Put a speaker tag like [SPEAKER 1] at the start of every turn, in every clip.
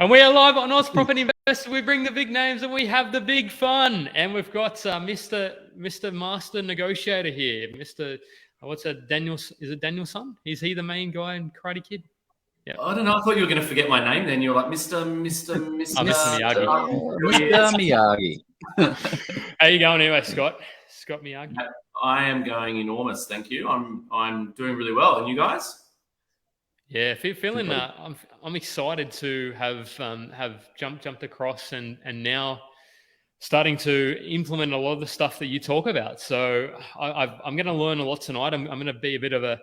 [SPEAKER 1] And we are live on Oz Property Investor. We bring the big names and we have the big fun. And we've got Mr. Master Negotiator here. Mr. What's that? Daniel? Is it Danielson? Is he the main guy in Karate Kid?
[SPEAKER 2] Yeah. I don't know. I thought you were going to forget my name. Then you're like Mr.
[SPEAKER 1] Miyagi.
[SPEAKER 3] Miyagi.
[SPEAKER 1] How you going anyway, Scott? Scott Miyagi.
[SPEAKER 2] I am going enormous. Thank you. I'm doing really well. And you guys?
[SPEAKER 1] Yeah, feeling. I'm excited to have jumped across and now starting to implement a lot of the stuff that you talk about. So I'm going to learn a lot tonight. I'm going to be a bit of a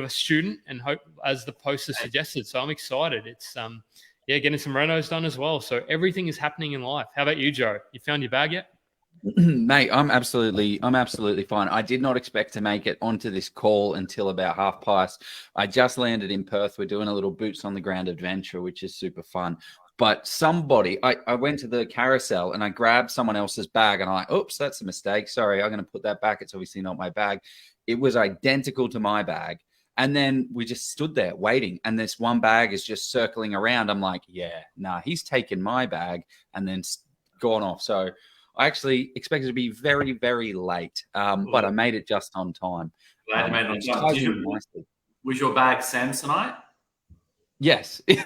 [SPEAKER 1] student and hope, as the poster suggested. So I'm excited. It's getting some renos done as well. So everything is happening in life. How about you, Joe? You found your bag yet?
[SPEAKER 3] Mate, I'm absolutely fine. I did not expect to make it onto this call until about past. I just landed in Perth. We're doing a little boots on the ground adventure, which is super fun. But I went to the carousel and I grabbed someone else's bag and I'm like, oops, that's a mistake. Sorry, I'm going to put that back. It's obviously not my bag. It was identical to my bag. And then we just stood there waiting. And this one bag is just circling around. I'm like, he's taken my bag and then gone off. So I actually expected to be very, very late, but I made it just on time.
[SPEAKER 2] Was your bag Samsonite?
[SPEAKER 3] Yes.
[SPEAKER 2] No,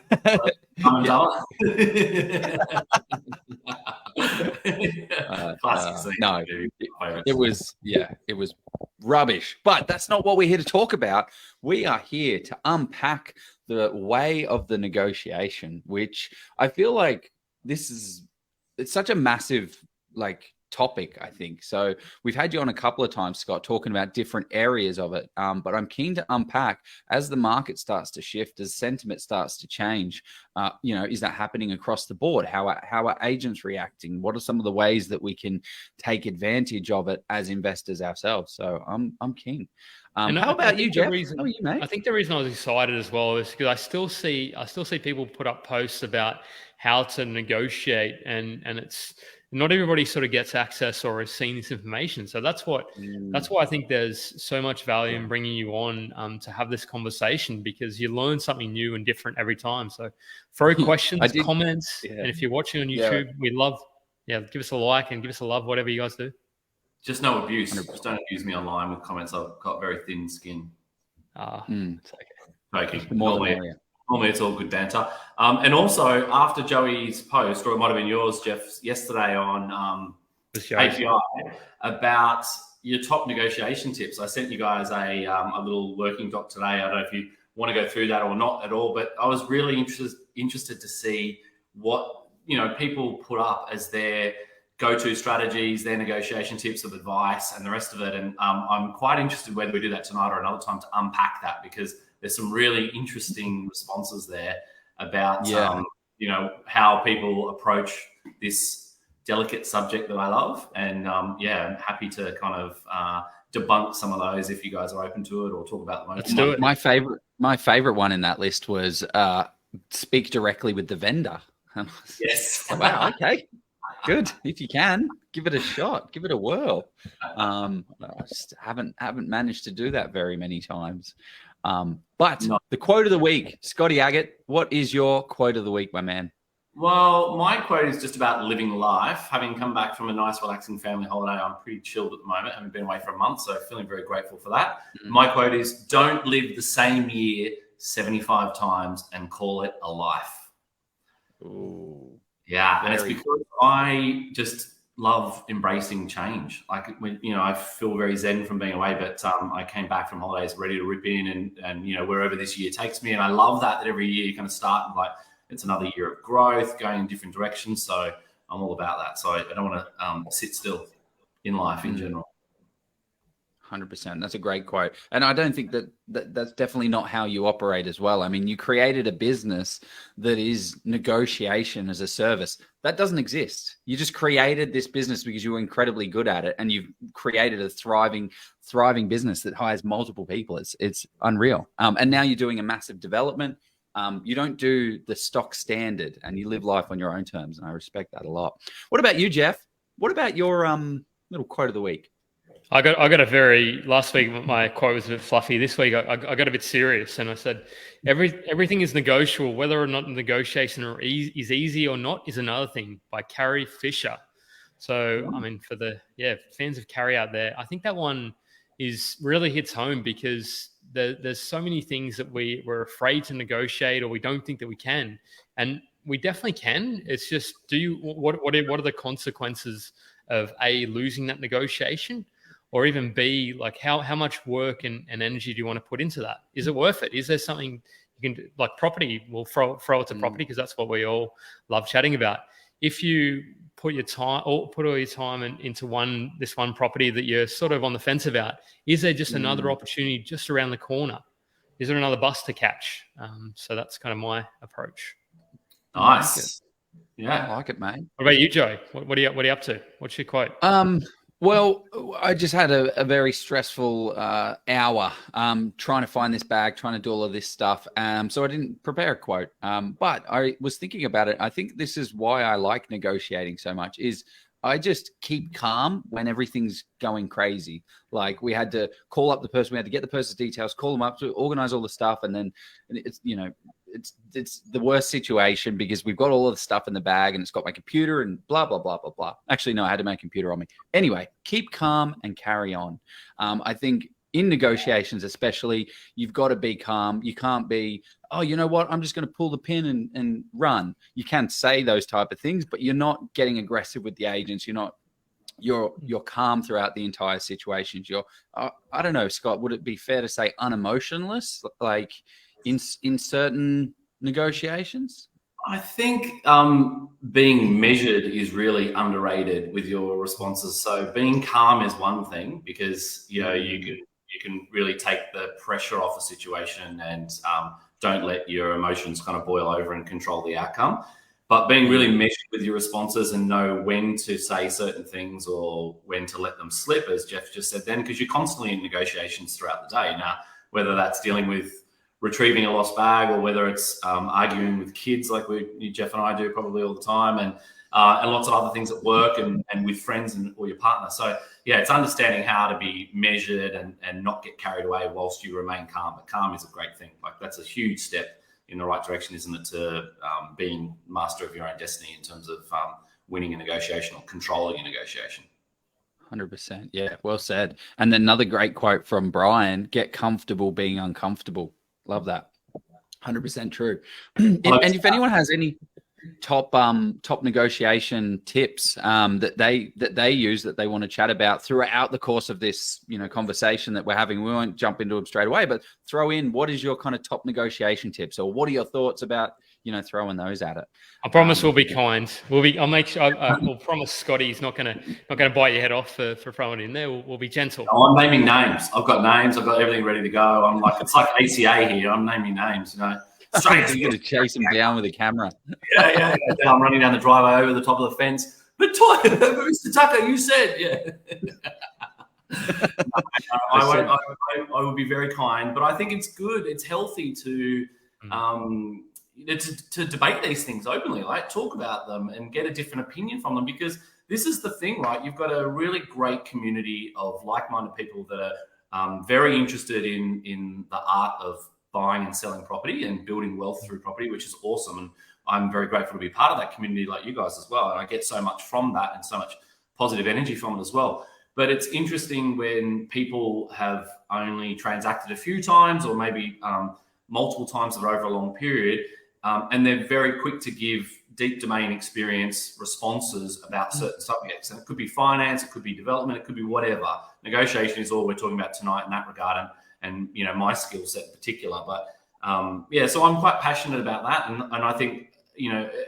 [SPEAKER 3] it was rubbish. But that's not what we're here to talk about. We are here to unpack the way of the negotiation, which I feel like it's such a massive topic, I think. So we've had you on a couple of times, Scott, talking about different areas of it. But I'm keen to unpack as the market starts to shift, as sentiment starts to change. Is that happening across the board? How are agents reacting? What are some of the ways that we can take advantage of it as investors ourselves? So I'm keen. How about you, Jeff? How are you, mate?
[SPEAKER 1] I think the reason I was excited as well is because I still see people put up posts about how to negotiate, and it's not everybody sort of gets access or has seen this information. So that's why I think there's so much value in bringing you on to have this conversation, because you learn something new and different every time. So throw questions, comments, and if you're watching on YouTube, we'd love, give us a like and give us a love, whatever you guys do.
[SPEAKER 2] Just no abuse. 100%. Just don't abuse me online with comments. I've got very thin skin.
[SPEAKER 1] It's okay.
[SPEAKER 2] Joking. Normally it's all good banter. And also, after Joey's post, or it might have been yours, Jeff, yesterday on API about your top negotiation tips, I sent you guys a little working doc today. I don't know if you want to go through that or not at all, but I was really interested to see what people put up as their go-to strategies, their negotiation tips of advice, and the rest of it. And I'm quite interested whether we do that tonight or another time to unpack that, because there's some really interesting responses there about, how people approach this delicate subject that I love. And I'm happy to kind of debunk some of those if you guys are open to it, or talk about them.
[SPEAKER 1] Let's do it.
[SPEAKER 3] My favorite one in that list was speak directly with the vendor.
[SPEAKER 2] Yes.
[SPEAKER 3] Wow. Okay. Good. If you can, give it a shot, give it a whirl. I just haven't managed to do that very many times. But the quote of the week, Scotty Aggett, what is your quote of the week, my man?
[SPEAKER 2] Well, my quote is just about living life. Having come back from a nice, relaxing family holiday, I'm pretty chilled at the moment. I haven't been away for a month, so feeling very grateful for that. My quote is, don't live the same year 75 times and call it a life.
[SPEAKER 3] Ooh.
[SPEAKER 2] Yeah, and it's because I just love embracing change. I feel very zen from being away, but I came back from holidays ready to rip in and wherever this year takes me. And I love that every year you kind of start and it's another year of growth, going in different directions. So I'm all about that. So I don't want to sit still in life in general.
[SPEAKER 3] 100%. That's a great quote. And I don't think that's definitely not how you operate as well. I mean, you created a business that is negotiation as a service. That doesn't exist. You just created this business because you were incredibly good at it, and you've created a thriving business that hires multiple people. It's unreal. And now you're doing a massive development. You don't do the stock standard, and you live life on your own terms. And I respect that a lot. What about you, Jeff? What about your little quote of the week?
[SPEAKER 1] I got a very, last week my quote was a bit fluffy. This week I got a bit serious, and I said everything is negotiable. Whether or not negotiation is easy or not is another thing, by Carrie Fisher. So I mean, for the fans of Carrie out there, I think that one really hits home, because there's so many things that we're afraid to negotiate, or we don't think that we can, and we definitely can. It's just, what are the consequences of A, losing that negotiation, or even B, like how much work and energy do you want to put into that? Is it worth it? Is there something you can do? Like property, we'll throw it to property, because that's what we all love chatting about. If you put all your time into this one property that you're sort of on the fence about, is there just another opportunity just around the corner? Is there another bus to catch? So that's kind of my approach.
[SPEAKER 2] Nice.
[SPEAKER 3] Yeah, I like it, mate.
[SPEAKER 1] What about you, Joe? What are you up to? What's your quote?
[SPEAKER 3] Well, I just had a very stressful hour trying to find this bag, trying to do all of this stuff. So I didn't prepare a quote. But I was thinking about it. I think this is why I like negotiating so much, is I just keep calm when everything's going crazy. Like, we had to call up the person, we had to get the person's details, call them up to organize all the stuff. And then it's, it's the worst situation, because we've got all of the stuff in the bag, and it's got my computer and blah, blah, blah, blah, blah. Actually, no, I had my computer on me. Anyway, keep calm and carry on. I think in negotiations especially, you've got to be calm. You can't be, oh, you know what, I'm just going to pull the pin and run. You can say those type of things, but you're not getting aggressive with the agents. You're calm throughout the entire situations. You're, I don't know, Scott, would it be fair to say unemotionless, like in certain negotiations?
[SPEAKER 2] I think being measured is really underrated with your responses. So being calm is one thing, because you can really take the pressure off a situation, and don't let your emotions kind of boil over and control the outcome. But being really measured with your responses, and know when to say certain things or when to let them slip, as Jeff just said then, because you're constantly in negotiations throughout the day. Now, whether that's dealing with retrieving a lost bag, or whether it's arguing with kids, like Jeff and I do probably all the time, and lots of other things at work, and with friends or your partner. So yeah, it's understanding how to be measured and not get carried away whilst you remain calm. But calm is a great thing. Like, that's a huge step in the right direction, isn't it, to being master of your own destiny in terms of winning a negotiation or controlling a negotiation.
[SPEAKER 3] 100%. Yeah, well said. And then another great quote from Brian: get comfortable being uncomfortable. Love that. 100% true. And if anyone has any top negotiation tips that they use, that they want to chat about throughout the course of this conversation that we're having, we won't jump into them straight away, but throw in, what is your kind of top negotiation tips, or what are your thoughts about throwing those at it?
[SPEAKER 1] I promise we'll be kind. I'll make sure. We'll promise Scotty's not gonna bite your head off for throwing it in there. We'll be gentle.
[SPEAKER 2] Oh, I'm naming names. I've got names. I've got everything ready to go. It's like ACA here. I'm naming names.
[SPEAKER 3] Straight. You're going to chase him down with a camera.
[SPEAKER 2] Yeah. I'm running down the driveway over the top of the fence. But Mr. Tucker, you said, I will be very kind, but I think it's good. It's healthy to debate these things openly, like talk about them and get a different opinion from them, because this is the thing, right? You've got a really great community of like-minded people that are very interested in the art of buying and selling property and building wealth through property, which is awesome. And I'm very grateful to be part of that community like you guys as well. And I get so much from that and so much positive energy from it as well. But it's interesting when people have only transacted a few times, or maybe multiple times over a long period, and they're very quick to give deep domain experience responses about certain subjects. And it could be finance, it could be development, it could be whatever. Negotiation is all we're talking about tonight in that regard, and my skill set in particular. But so I'm quite passionate about that. And I think,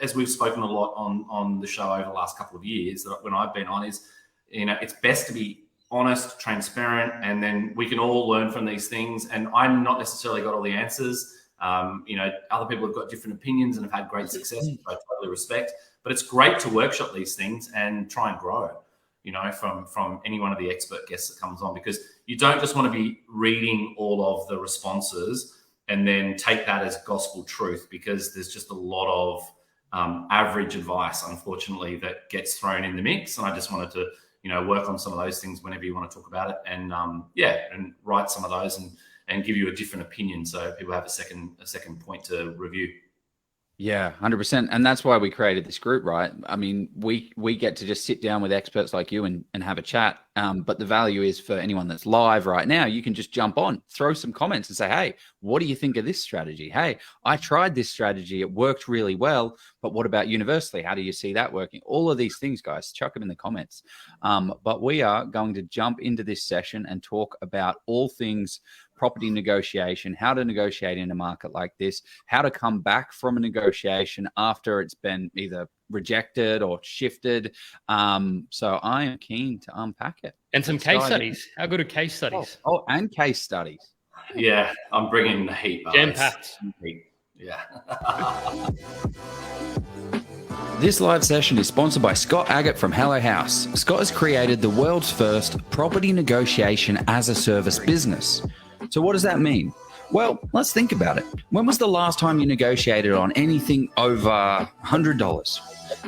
[SPEAKER 2] as we've spoken a lot on the show over the last couple of years that when I've been on, is, it's best to be honest, transparent, and then we can all learn from these things. And I'm not necessarily got all the answers. Other people have got different opinions and have had great success, which I totally respect. But it's great to workshop these things and try and grow, from any one of the expert guests that comes on, because you don't just want to be reading all of the responses and then take that as gospel truth, because there's just a lot of average advice, unfortunately, that gets thrown in the mix. And I just wanted to, work on some of those things whenever you want to talk about it, and and write some of those and give you a different opinion, so people have a second point to review.
[SPEAKER 3] Yeah, 100%. And that's why we created this group, right? I mean, we get to just sit down with experts like you and have a chat. But the value is for anyone that's live right now, you can just jump on, throw some comments and say, hey, what do you think of this strategy? Hey, I tried this strategy. It worked really well. But what about universally? How do you see that working? All of these things, guys, chuck them in the comments. But we are going to jump into this session and talk about all things property negotiation, how to negotiate in a market like this, how to come back from a negotiation after it's been either rejected or shifted. So I am keen to unpack it.
[SPEAKER 1] And some case studies. How good are case studies?
[SPEAKER 3] Oh, and case studies.
[SPEAKER 2] Yeah, I'm bringing the heat.
[SPEAKER 1] Jam-packed.
[SPEAKER 2] Yeah.
[SPEAKER 3] This live session is sponsored by Scott Aggett from Hello House. Scott has created the world's first property negotiation as a service business. So what does that mean? Well, let's think about it. When was the last time you negotiated on anything over $100,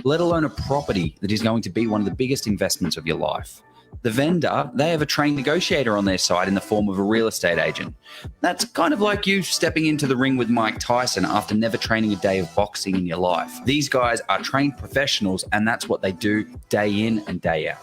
[SPEAKER 3] let alone a property that is going to be one of the biggest investments of your life? The vendor, they have a trained negotiator on their side in the form of a real estate agent. That's kind of like you stepping into the ring with Mike Tyson after never training a day of boxing in your life. These guys are trained professionals, and that's what they do day in and day out.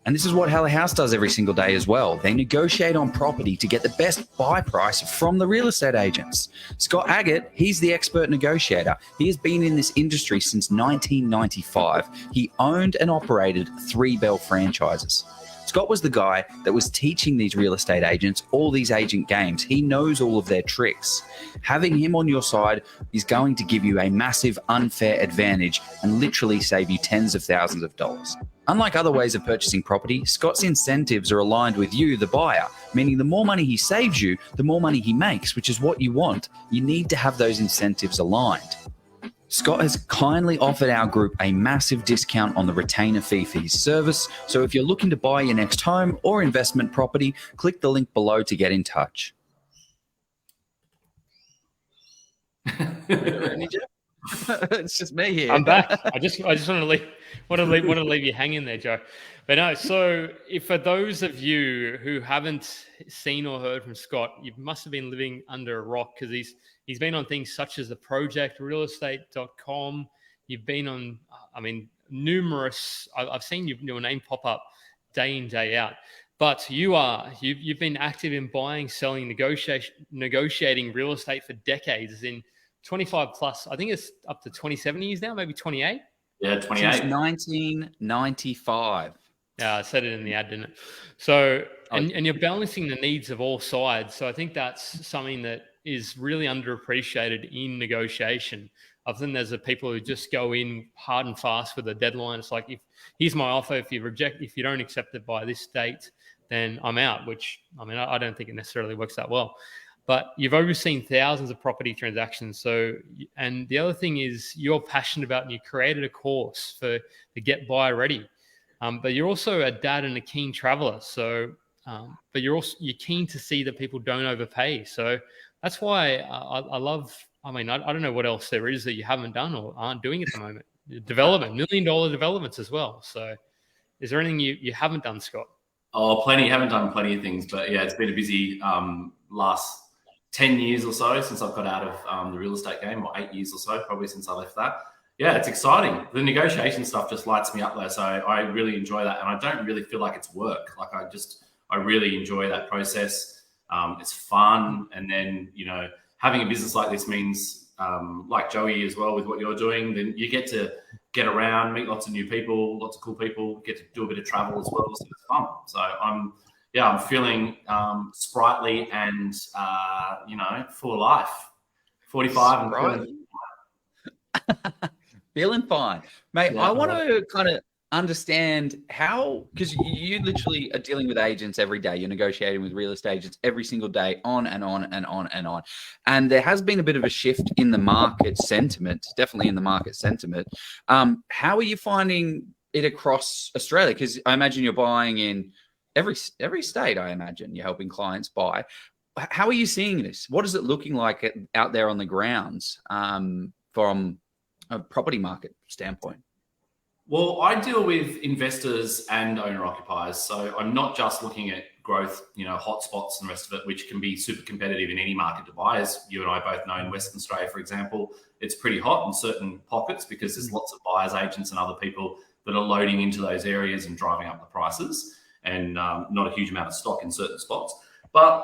[SPEAKER 3] And this is what Hello House does every single day as well. They negotiate on property to get the best buy price from the real estate agents. Scott Aggett, he's the expert negotiator. He has been in this industry since 1995. He owned and operated 3 Bell franchises. Scott was the guy that was teaching these real estate agents all these agent games. He knows all of their tricks. Having him on your side is going to give you a massive unfair advantage and literally save you tens of thousands of dollars. Unlike other ways of purchasing property, Scott's incentives are aligned with you, the buyer, meaning the more money he saves you, the more money he makes, which is what you want. You need to have those incentives aligned. Scott has kindly offered our group a massive discount on the retainer fee for his service. So if you're looking to buy your next home or investment property, click the link below to get in touch. It's just me here.
[SPEAKER 1] I'm back. I just want to leave you hanging there, Joe. But no, so if for those of you who haven't seen or heard from Scott, you must have been living under a rock, because he's been on things such as The Project, realestate.com. You've been on, numerous. I've seen your name pop up day in, day out. But you've been active in buying, selling, negotiating real estate for decades, as in 25 plus. I think it's up to 27 years now, maybe 28.
[SPEAKER 2] Yeah, 28.
[SPEAKER 3] Since 1995.
[SPEAKER 1] Yeah, I said it in the ad, didn't it? So, and you're balancing the needs of all sides. So I think that's something that is really underappreciated in negotiation. I think there's the people who just go in hard and fast with a deadline. It's like, here's my offer. If you don't accept it by this date, then I'm out, which, I don't think it necessarily works that well. But you've overseen thousands of property transactions. So, and the other thing is you're passionate about, and you created a course for the Get Buyer Ready. But you're also a dad and a keen traveler. So, but you're keen to see that people don't overpay. So that's why I love, I don't know what else there is that you haven't done or aren't doing at the moment. Development, $1 million developments as well. So is there anything you haven't done, Scott?
[SPEAKER 2] Oh, plenty. Haven't done plenty of things, but yeah, it's been a busy last 10 years or so since I've got out of the real estate game, or 8 years or so, probably since I left that. Yeah, it's exciting. The negotiation stuff just lights me up there. So I really enjoy that. And I don't really feel like it's work. Like I really enjoy that process. It's fun. And then, having a business like this means, like Joey as well, with what you're doing, then you get to get around, meet lots of new people, lots of cool people, get to do a bit of travel as well. So it's fun. So I'm feeling sprightly and, full of life. 45 and
[SPEAKER 3] feeling fine, mate.
[SPEAKER 2] Yeah,
[SPEAKER 3] I want to kind of understand how, because you literally are dealing with agents every day. You're negotiating with real estate agents every single day, on and on and on and on. And there has been a bit of a shift in the market sentiment, definitely in the market sentiment. How are you finding it across Australia? Because I imagine you're buying in every state. I imagine you're helping clients buy. How are you seeing this? What is it looking like out there on the grounds from a property market standpoint?
[SPEAKER 2] Well, I deal with investors and owner-occupiers, so I'm not just looking at growth, hotspots and the rest of it, which can be super competitive in any market to buy. As you and I both know, in Western Australia, for example, it's pretty hot in certain pockets because there's lots of buyers agents and other people that are loading into those areas and driving up the prices, and not a huge amount of stock in certain spots. But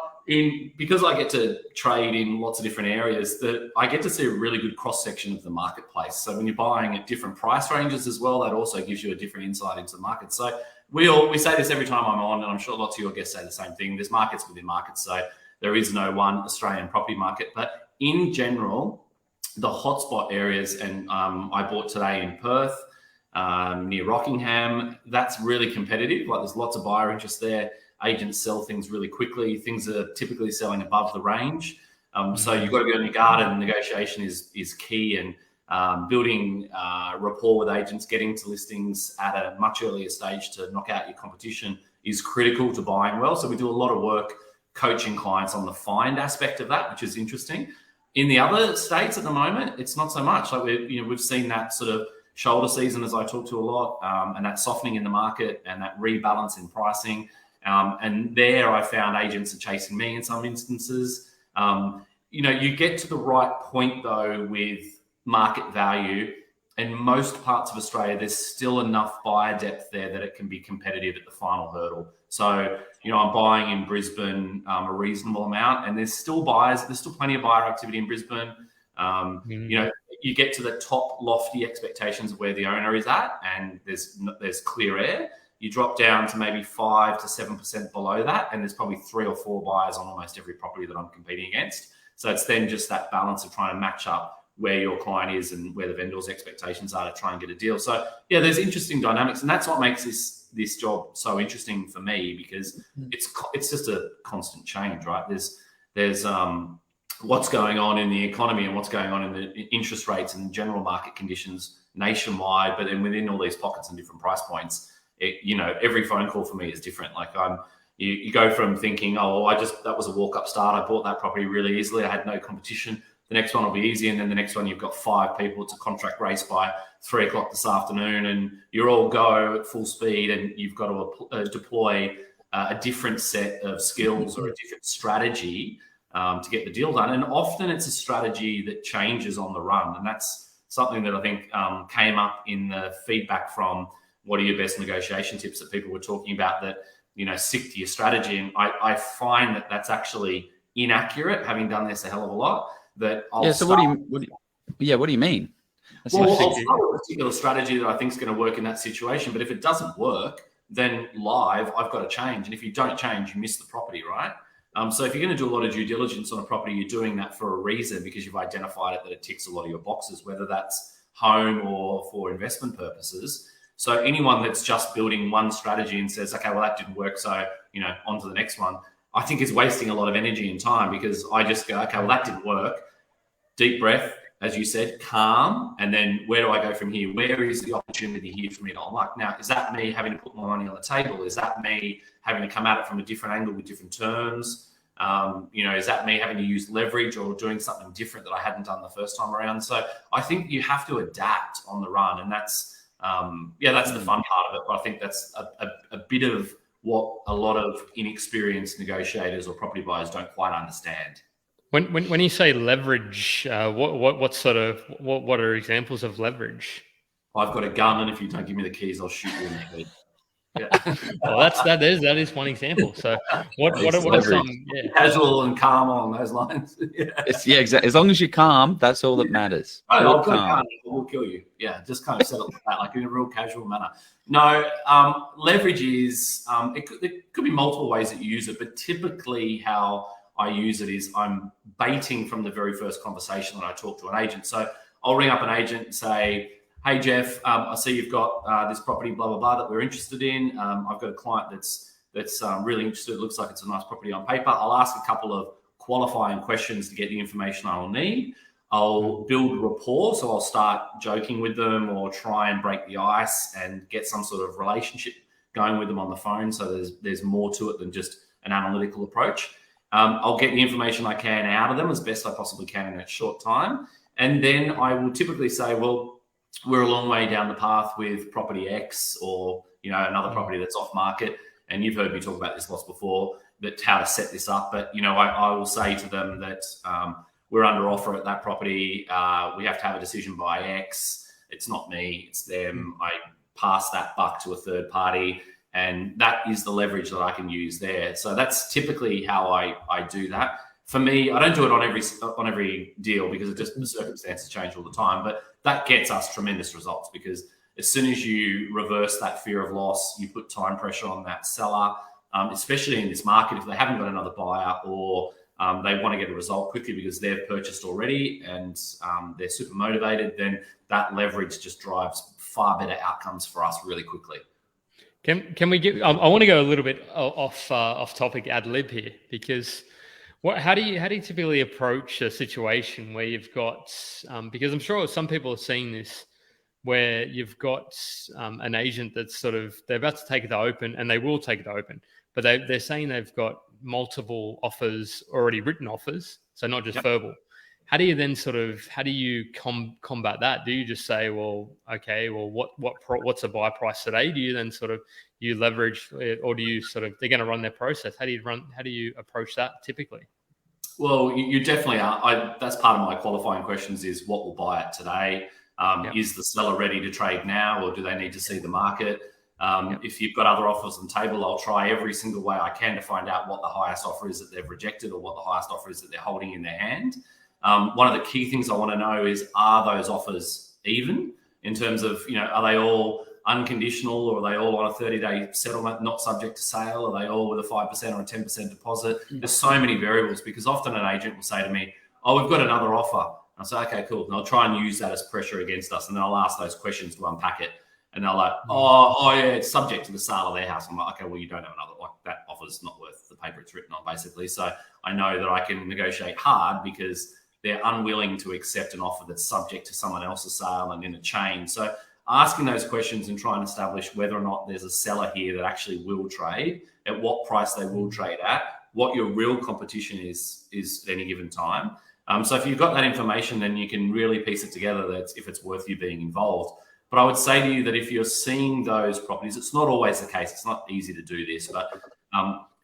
[SPEAKER 2] because I get to trade in lots of different areas, that I get to see a really good cross section of the marketplace. So when you're buying at different price ranges as well, that also gives you a different insight into the market. So we say this every time I'm on, and I'm sure lots of your guests say the same thing. There's markets within markets, so there is no one Australian property market. But in general, the hotspot areas, and I bought today in Perth, near Rockingham, that's really competitive. Like, there's lots of buyer interest there. Agents sell things really quickly. Things are typically selling above the range. So you've got to be on your guard, and negotiation is key. And building rapport with agents, getting to listings at a much earlier stage to knock out your competition is critical to buying well. So we do a lot of work coaching clients on the find aspect of that, which is interesting. In the other states at the moment, it's not so much. Like, we've seen that sort of shoulder season, as I talk to a lot, and that softening in the market and that rebalance in pricing. And there I found agents are chasing me in some instances. You get to the right point though with market value, and most parts of Australia, there's still enough buyer depth there that it can be competitive at the final hurdle. So, I'm buying in Brisbane a reasonable amount, and there's still plenty of buyer activity in Brisbane. You get to the top lofty expectations of where the owner is at, and there's clear air. You drop down to maybe 5 to 7% below that, and there's probably 3 or 4 buyers on almost every property that I'm competing against. So it's then just that balance of trying to match up where your client is and where the vendor's expectations are to try and get a deal. So yeah, there's interesting dynamics, and that's what makes this job so interesting for me, because it's just a constant change, right? There's what's going on in the economy and what's going on in the interest rates and general market conditions nationwide, but then within all these pockets and different price points. Every phone call for me is different. Like, you go from thinking, that was a walk-up start. I bought that property really easily. I had no competition. The next one will be easy. And then the next one, you've got 5 people. It's a contract race by 3 o'clock this afternoon, and you're all go at full speed, and you've got to deploy a different set of skills or a different strategy to get the deal done. And often it's a strategy that changes on the run. And that's something that I think came up in the feedback from what are your best negotiation tips that people were talking about, that, stick to your strategy. And I find that that's actually inaccurate, having done this a hell of a lot. That what
[SPEAKER 3] do you mean?
[SPEAKER 2] I'll start with a particular strategy that I think is going to work in that situation. But if it doesn't work, then live, I've got to change. And if you don't change, you miss the property, right? So if you're going to do a lot of due diligence on a property, you're doing that for a reason, because you've identified it that it ticks a lot of your boxes, whether that's home or for investment purposes. So anyone that's just building one strategy and says, okay, well, that didn't work, so, on to the next one, I think is wasting a lot of energy and time, because I just go, okay, well, that didn't work. Deep breath, as you said, calm, and then where do I go from here? Where is the opportunity here for me to unlock? Now, is that me having to put my money on the table? Is that me having to come at it from a different angle with different terms? Is that me having to use leverage or doing something different that I hadn't done the first time around? So I think you have to adapt on the run, and that's the fun part of it. But I think that's a bit of what a lot of inexperienced negotiators or property buyers don't quite understand.
[SPEAKER 1] When you say leverage, what are examples of leverage?
[SPEAKER 2] I've got a gun, and if you don't give me the keys, I'll shoot you in the head.
[SPEAKER 1] Yeah. Well, that is one example. So what are some
[SPEAKER 2] casual and calm along those lines?
[SPEAKER 3] Exactly. As long as you're calm, that's all that matters.
[SPEAKER 2] I'll gun, we'll kill you. Yeah, just kind of settle that, like in a real casual manner. No, leverage is it could be multiple ways that you use it, but typically how I use it is I'm baiting from the very first conversation that I talk to an agent. So I'll ring up an agent and say, hey, Jeff, I see you've got this property, blah, blah, blah, that we're interested in. I've got a client that's really interested. It looks like it's a nice property on paper. I'll ask a couple of qualifying questions to get the information I will need. I'll build rapport. So I'll start joking with them or try and break the ice and get some sort of relationship going with them on the phone. So there's more to it than just an analytical approach. I'll get the information I can out of them as best I possibly can in that short time. And then I will typically say, well, we're a long way down the path with property X or, another property that's off market. And you've heard me talk about this lots before, but how to set this up. But, I will say to them that we're under offer at that property. We have to have a decision by X. It's not me, it's them. I pass that buck to a third party, and that is the leverage that I can use there. So that's typically how I do that. For me, I don't do it on every deal because the circumstances change all the time, but that gets us tremendous results because as soon as you reverse that fear of loss, you put time pressure on that seller, especially in this market, if they haven't got another buyer or they want to get a result quickly because they've purchased already and they're super motivated, then that leverage just drives far better outcomes for us really quickly.
[SPEAKER 1] Can we get? I want to go a little bit off topic, ad lib here, because how do you typically approach a situation where you've got because I'm sure some people are seeing this, where you've got an agent that's they're about to take it to open, and they will take it to open, but they're saying they've got multiple offers, already written offers, so not just verbal. How do you then how do you combat that? Do you just say, well, okay, well, what's a buy price today? Do you then you leverage it, or do you they're going to run their process? How do you approach that typically?
[SPEAKER 2] Well, you definitely are. That's part of my qualifying questions is what will buy it today? Is the seller ready to trade now, or do they need to see the market? If you've got other offers on the table, I'll try every single way I can to find out what the highest offer is that they've rejected or what the highest offer is that they're holding in their hand. One of the key things I want to know is, are those offers even in terms of, are they all unconditional, or are they all on a 30-day settlement, not subject to sale? Are they all with a 5% or a 10% deposit? There's so many variables, because often an agent will say to me, oh, we've got another offer. I'll say, okay, cool. And I'll try and use that as pressure against us. And then I'll ask those questions to unpack it. And they're like, oh yeah, it's subject to the sale of their house. I'm like, okay, well, you don't have another, that offer's not worth the paper it's written on, basically. So I know that I can negotiate hard because they're unwilling to accept an offer that's subject to someone else's sale and in a chain. So asking those questions and trying to establish whether or not there's a seller here that actually will trade, at what price they will trade at, what your real competition is at any given time. So if you've got that information, then you can really piece it together that if it's worth you being involved. But I would say to you that if you're seeing those properties, it's not always the case. It's not easy to do this, but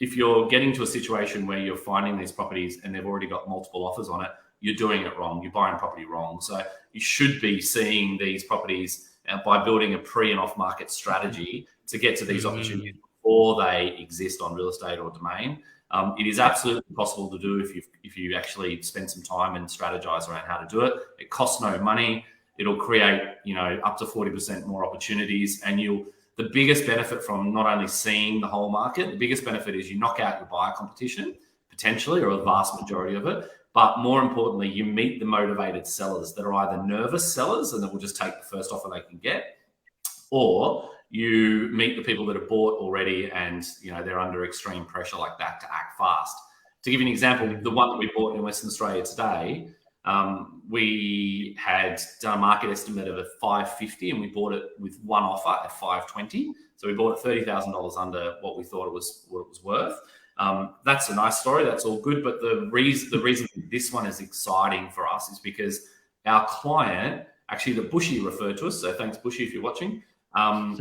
[SPEAKER 2] if you're getting to a situation where you're finding these properties and they've already got multiple offers on it, you're doing it wrong. You're buying property wrong. So you should be seeing these properties by building a pre and off market strategy to get to these opportunities before they exist on real estate or domain. It is absolutely possible to do if you actually spend some time and strategize around how to do it. It costs no money. It'll create, up to 40% more opportunities. And the biggest benefit from not only seeing the whole market, the biggest benefit is you knock out your buyer competition, potentially, or a vast majority of it. But more importantly, you meet the motivated sellers that are either nervous sellers and that will just take the first offer they can get, or you meet the people that have bought already and they're under extreme pressure like that to act fast. To give you an example, the one that we bought in Western Australia today, we had done a market estimate of a 550 and we bought it with one offer at 520. So we bought it $30,000 under what we thought it was worth. That's a nice story. That's all good. But the reason this one is exciting for us is because our client, actually the Bushy referred to us. So thanks, Bushy, if you're watching. Our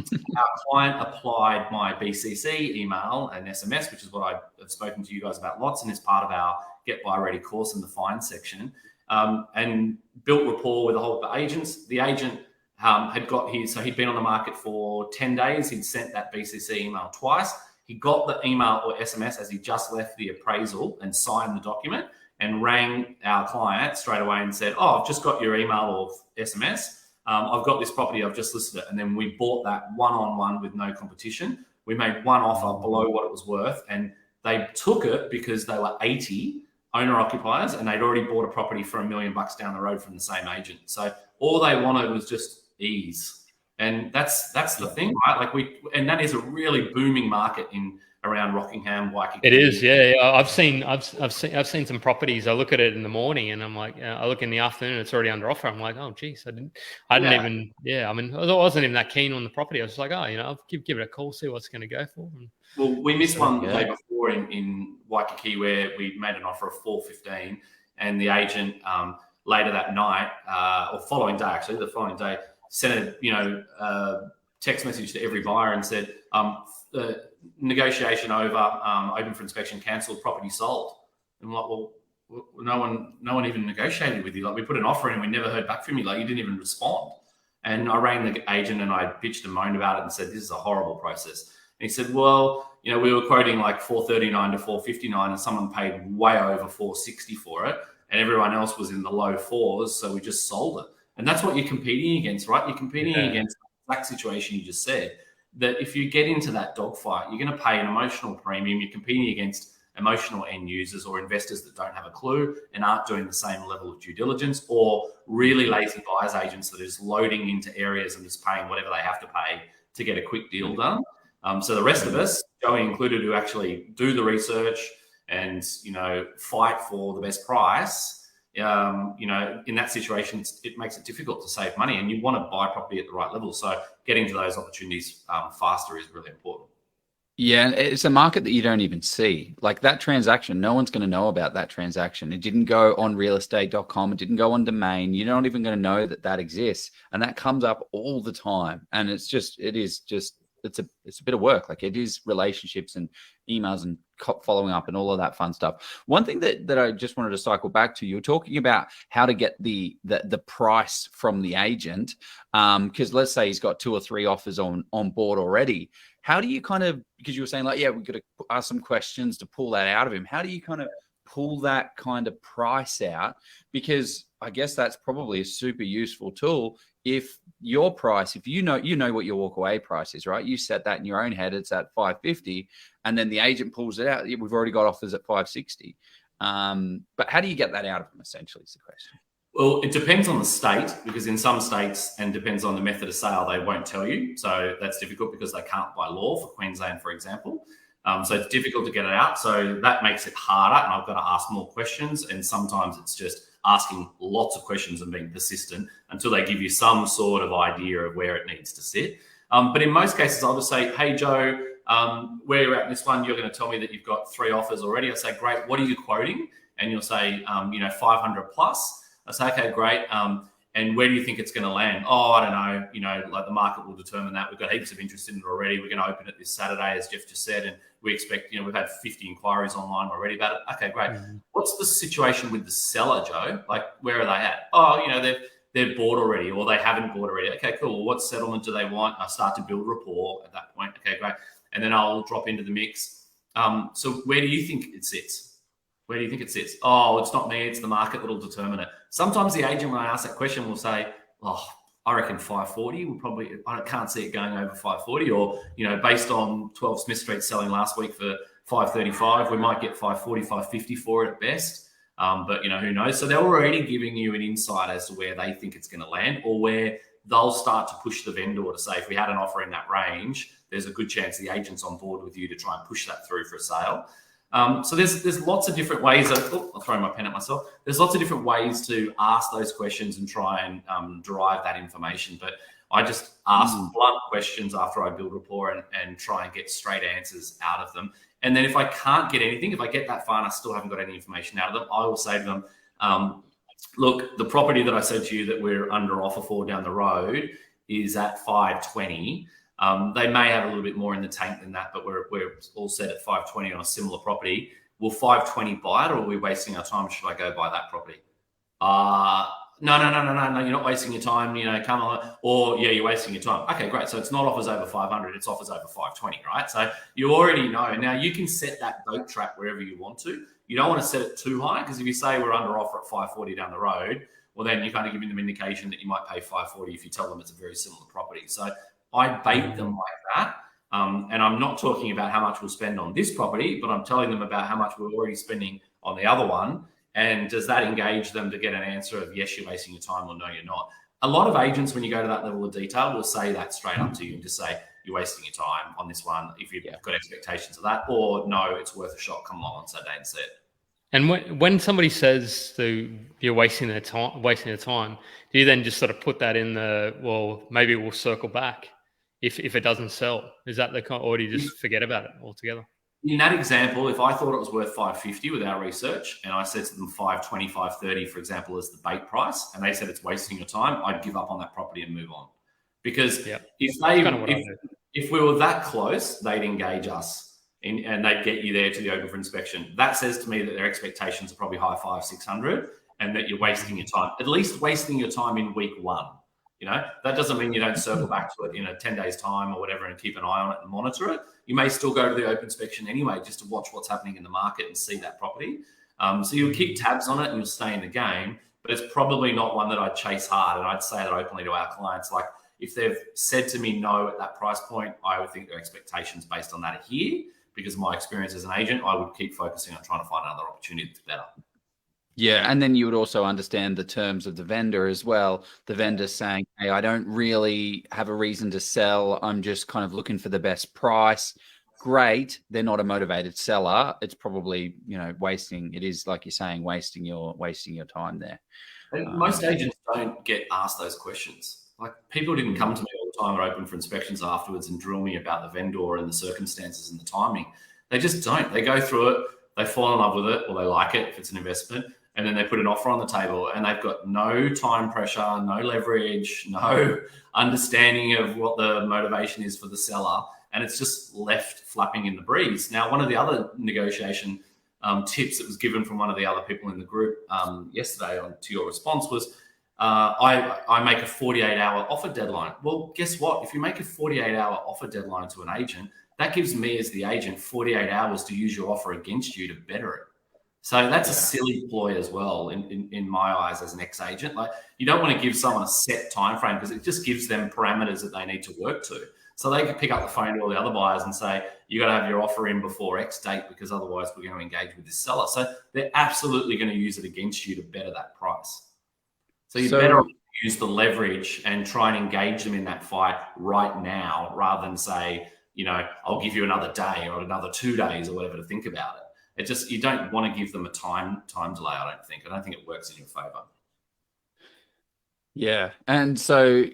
[SPEAKER 2] client applied my BCC email and SMS, which is what I have spoken to you guys about lots, and is part of our Get Buy Ready course in the Find section, and built rapport with the whole of the agents. The agent he'd been on the market for 10 days. He'd sent that BCC email twice. He got the email or SMS as he just left the appraisal and signed the document, and rang our client straight away and said, oh, I've just got your email or SMS. I've got this property, I've just listed it. And then we bought that one-on-one with no competition. We made one offer below what it was worth, and they took it because they were 80 owner-occupiers and they'd already bought a property for $1 million down the road from the same agent. So all they wanted was just ease. And that's the thing, right? And that is a really booming market around Rockingham, Waikiki.
[SPEAKER 1] It is, yeah. I've seen some properties. I look at it in the morning, and I'm like, I look in the afternoon, it's already under offer. I'm like, oh, geez, I didn't even. I mean, I wasn't even that keen on the property. I was like, I'll give it a call, see what's going to go for.
[SPEAKER 2] Well, we missed one the day before in Waikiki where we made an offer of $415, and the agent later that night, or following day, actually, the following day, sent a text message to every buyer and said, the negotiation over, open for inspection, cancelled, property sold. And I'm like, well, no one even negotiated with you. Like, we put an offer in and we never heard back from you. Like, you didn't even respond. And I rang the agent and I bitched and moaned about it and said, this is a horrible process. And he said, well, we were quoting like $439 to $459 and someone paid way over $460 for it. And everyone else was in the low fours. So we just sold it. And that's what you're competing against, right? You're competing against the exact situation you just said, that if you get into that dogfight, you're going to pay an emotional premium. You're competing against emotional end users or investors that don't have a clue and aren't doing the same level of due diligence, or really lazy buyers agents that are just loading into areas and just paying whatever they have to pay to get a quick deal done. So the rest of us, Joey included, who actually do the research and, fight for the best price, in that situation, it makes it difficult to save money, and you want to buy property at the right level. So getting to those opportunities faster is really important.
[SPEAKER 3] Yeah, it's a market that you don't even see. Like that transaction, no one's going to know about that transaction. It didn't go on realestate.com. It didn't go on Domain. You're not even going to know that exists. And that comes up all the time. And it's a bit of work. Like, it is relationships and emails and following up and all of that fun stuff. One thing that I just wanted to cycle back to, you were talking about how to get the price from the agent. Because let's say he's got 2 or 3 offers on board already. How do you because you were saying like, we've got to ask some questions to pull that out of him. How do you kind of pull that kind of price out? Because I guess that's probably a super useful tool. If your price, if you know what your walkaway price is, right? You set that in your own head, it's at 550, and then the agent pulls it out. We've already got offers at 560. But how do you get that out of them, essentially, is the question.
[SPEAKER 2] Well, it depends on the state, because in some states, and depends on the method of sale, they won't tell you. So that's difficult because they can't by law, for Queensland, for example. So it's difficult to get it out. So that makes it harder, and I've got to ask more questions. And sometimes it's just asking lots of questions and being persistent until they give you some sort of idea of where it needs to sit. But in most cases, I'll just say, hey, Joe, where you're at in this one, you're going to tell me that you've got 3 offers already. I say, great, what are you quoting? And you'll say, 500 plus. I say, okay, great. And where do you think it's going to land? Oh, I don't know. Like, the market will determine that. We've got heaps of interest in it already. We're going to open it this Saturday, as Jeff just said. And we expect, we've had 50 inquiries online already about it. Okay, great. Mm-hmm. What's the situation with the seller, Joe? Like, where are they at? Oh, they've bought already, or they haven't bought already. Okay, cool. Well, what settlement do they want? I start to build rapport at that point. Okay, great. And then I'll drop into the mix. So where do you think it sits? Where do you think it sits? Oh, it's not me. It's the market that'll determine it. Sometimes the agent, when I ask that question, will say, oh, I reckon 540. I can't see it going over 540. Or, based on 12 Smith Street selling last week for 535, we might get 540, 550 for it at best. But, who knows? So they're already giving you an insight as to where they think it's going to land, or where they'll start to push the vendor to say, if we had an offer in that range, there's a good chance the agent's on board with you to try and push that through for a sale. So there's lots of different ways I'll throw my pen at myself. There's lots of different ways to ask those questions and try and derive that information. But I just ask blunt questions after I build rapport and try and get straight answers out of them. And then if I can't get anything, if I get that far and I still haven't got any information out of them, I will say to them, look, the property that I said to you that we're under offer for down the road is at 520. They may have a little bit more in the tank than that, but we're all set at 520 on a similar property. Will 520 buy it, or are we wasting our time? Should I go buy that property? No, you're not wasting your time. Come on. Or, yeah, you're wasting your time. Okay, great. So it's not offers over 500. It's offers over 520, right? So you already know. Now, you can set that boat trap wherever you want to. You don't want to set it too high, because if you say we're under offer at 540 down the road, well, then you're kind of giving them indication that you might pay 540 if you tell them it's a very similar property. So I bait them like that. And I'm not talking about how much we'll spend on this property, but I'm telling them about how much we're already spending on the other one. And does that engage them to get an answer of, yes, you're wasting your time, or no, you're not? A lot of agents, when you go to that level of detail, will say that straight up to you and just say, you're wasting your time on this one if you've got expectations of that, or no, it's worth a shot, come along on Saturday and see it.
[SPEAKER 1] And when somebody says you're wasting their time, do you then just sort of put that in well, maybe we'll circle back if it doesn't sell? Is that or do you just forget about it altogether?
[SPEAKER 2] In that example, if I thought it was worth 550 with our research, and I said to them 520, 530, for example, as the bait price, and they said it's wasting your time, I'd give up on that property and move on. Because
[SPEAKER 1] Yep.
[SPEAKER 2] if we were that close, they'd engage us and they'd get you there to the open for inspection. That says to me that their expectations are probably high 500-600 and that you're wasting your time, at least wasting your time in week one. You know, that doesn't mean you don't circle back to it in 10 days time or whatever and keep an eye on it and monitor it. You may still go to the open inspection anyway, just to watch what's happening in the market and see that property. So you'll keep tabs on it and you'll stay in the game, but it's probably not one that I'd chase hard. And I'd say that openly to our clients, like if they've said to me no at that price point, I would think their expectations based on that are here, because my experience as an agent, I would keep focusing on trying to find another opportunity that's better.
[SPEAKER 3] Yeah, and then you would also understand the terms of the vendor as well. The vendor saying, hey, I don't really have a reason to sell. I'm just kind of looking for the best price. Great. They're not a motivated seller. It's probably, wasting. It is, like you're saying, wasting your time there.
[SPEAKER 2] And most agents don't get asked those questions. Like, people didn't come to me all the time or open for inspections afterwards and drill me about the vendor and the circumstances and the timing. They just don't. They go through it, they fall in love with it, or they like it if it's an investment, and then they put an offer on the table and they've got no time pressure, no leverage, no understanding of what the motivation is for the seller. And it's just left flapping in the breeze. Now, one of the other negotiation tips that was given from one of the other people in the group yesterday to your response was, I make a 48-hour offer deadline. Well, guess what? If you make a 48-hour offer deadline to an agent, that gives me as the agent 48 hours to use your offer against you to better it. So that's a silly ploy as well in my eyes as an ex-agent. Like, you don't want to give someone a set time frame because it just gives them parameters that they need to work to. So they could pick up the phone to all the other buyers and say, you got to have your offer in before X date because otherwise we're going to engage with this seller. So they're absolutely going to use it against you to better that price. So you better use the leverage and try and engage them in that fight right now rather than say, I'll give you another day or another 2 days or whatever to think about it. It just, you don't want to give them a time delay, I don't think. I don't think it works in your favor.
[SPEAKER 3] Yeah. And so,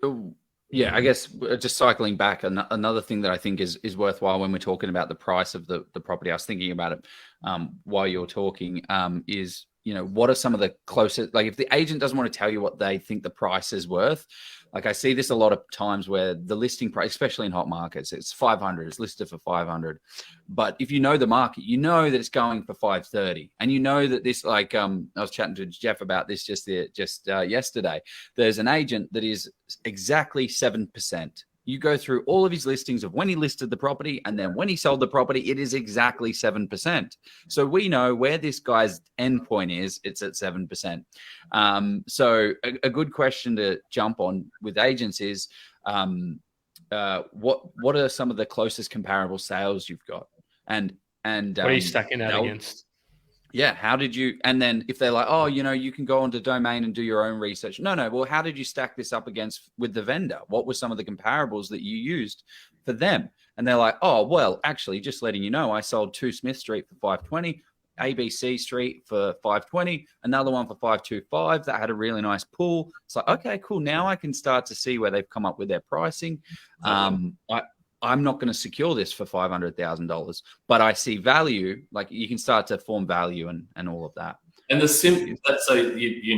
[SPEAKER 3] I guess just cycling back, another thing that I think is worthwhile when we're talking about the price of the property, I was thinking about it while you're talking, is, what are some of the closest, like if the agent doesn't want to tell you what they think the price is worth, like I see this a lot of times where the listing price, especially in hot markets, it's 500, it's listed for 500. But if you know the market, you know that it's going for 530. And you know that this, like I was chatting to Jeff about this just yesterday. There's an agent that is exactly 7%. You go through all of his listings of when he listed the property and then when he sold the property, it is exactly 7%. So we know where this guy's endpoint is, it's at 7%. So a good question to jump on with agents is, what are some of the closest comparable sales you've got? And
[SPEAKER 1] what are you stacking that against?
[SPEAKER 3] Yeah. How did you, and then if they're like, oh, you can go onto Domain and do your own research. No. Well, how did you stack this up with the vendor? What were some of the comparables that you used for them? And they're like, oh, well, actually, just letting you know, I sold 2 Smith Street for 520, ABC Street for 520, another one for 525 that had a really nice pool. It's like, okay, cool. Now I can start to see where they've come up with their pricing. I'm not going to secure this for $500,000, but I see value. Like, you can start to form value and all of that.
[SPEAKER 2] And so you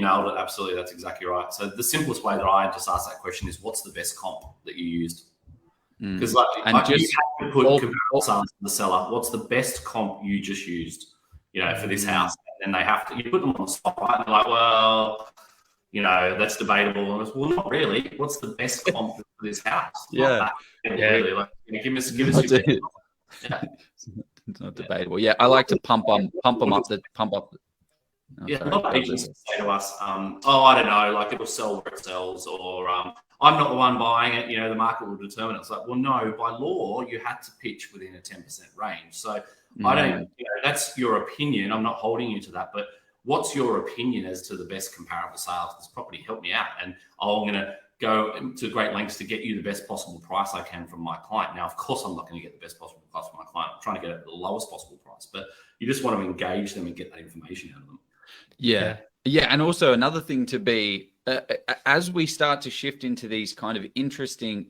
[SPEAKER 2] nailed it. Absolutely. That's exactly right. So the simplest way that I just ask that question is, what's the best comp that you used? Because you have to put comparable sales to the seller. What's the best comp you just used, for this house? And they have to, you put them on the spot, right? And they're like, well, that's debatable. And it's, well, not really. What's the best comp for this house?
[SPEAKER 3] Yeah.
[SPEAKER 2] Really. Like, give us your
[SPEAKER 3] It's not debatable. Yeah, I like to pump them up.
[SPEAKER 2] A lot of agents say to us, I don't know, like it'll sell where it sells, or I'm not the one buying it, the market will determine it. It's like, well, no, by law, you had to pitch within a 10% range. So I don't, that's your opinion. I'm not holding you to that, but what's your opinion as to the best comparable sales of this property? Help me out. And I'm going to go to great lengths to get you the best possible price I can from my client. Now, of course, I'm not going to get the best possible price from my client. I'm trying to get it at the lowest possible price, but you just want to engage them and get that information out of them.
[SPEAKER 3] Yeah. And also another thing to be, as we start to shift into these kind of interesting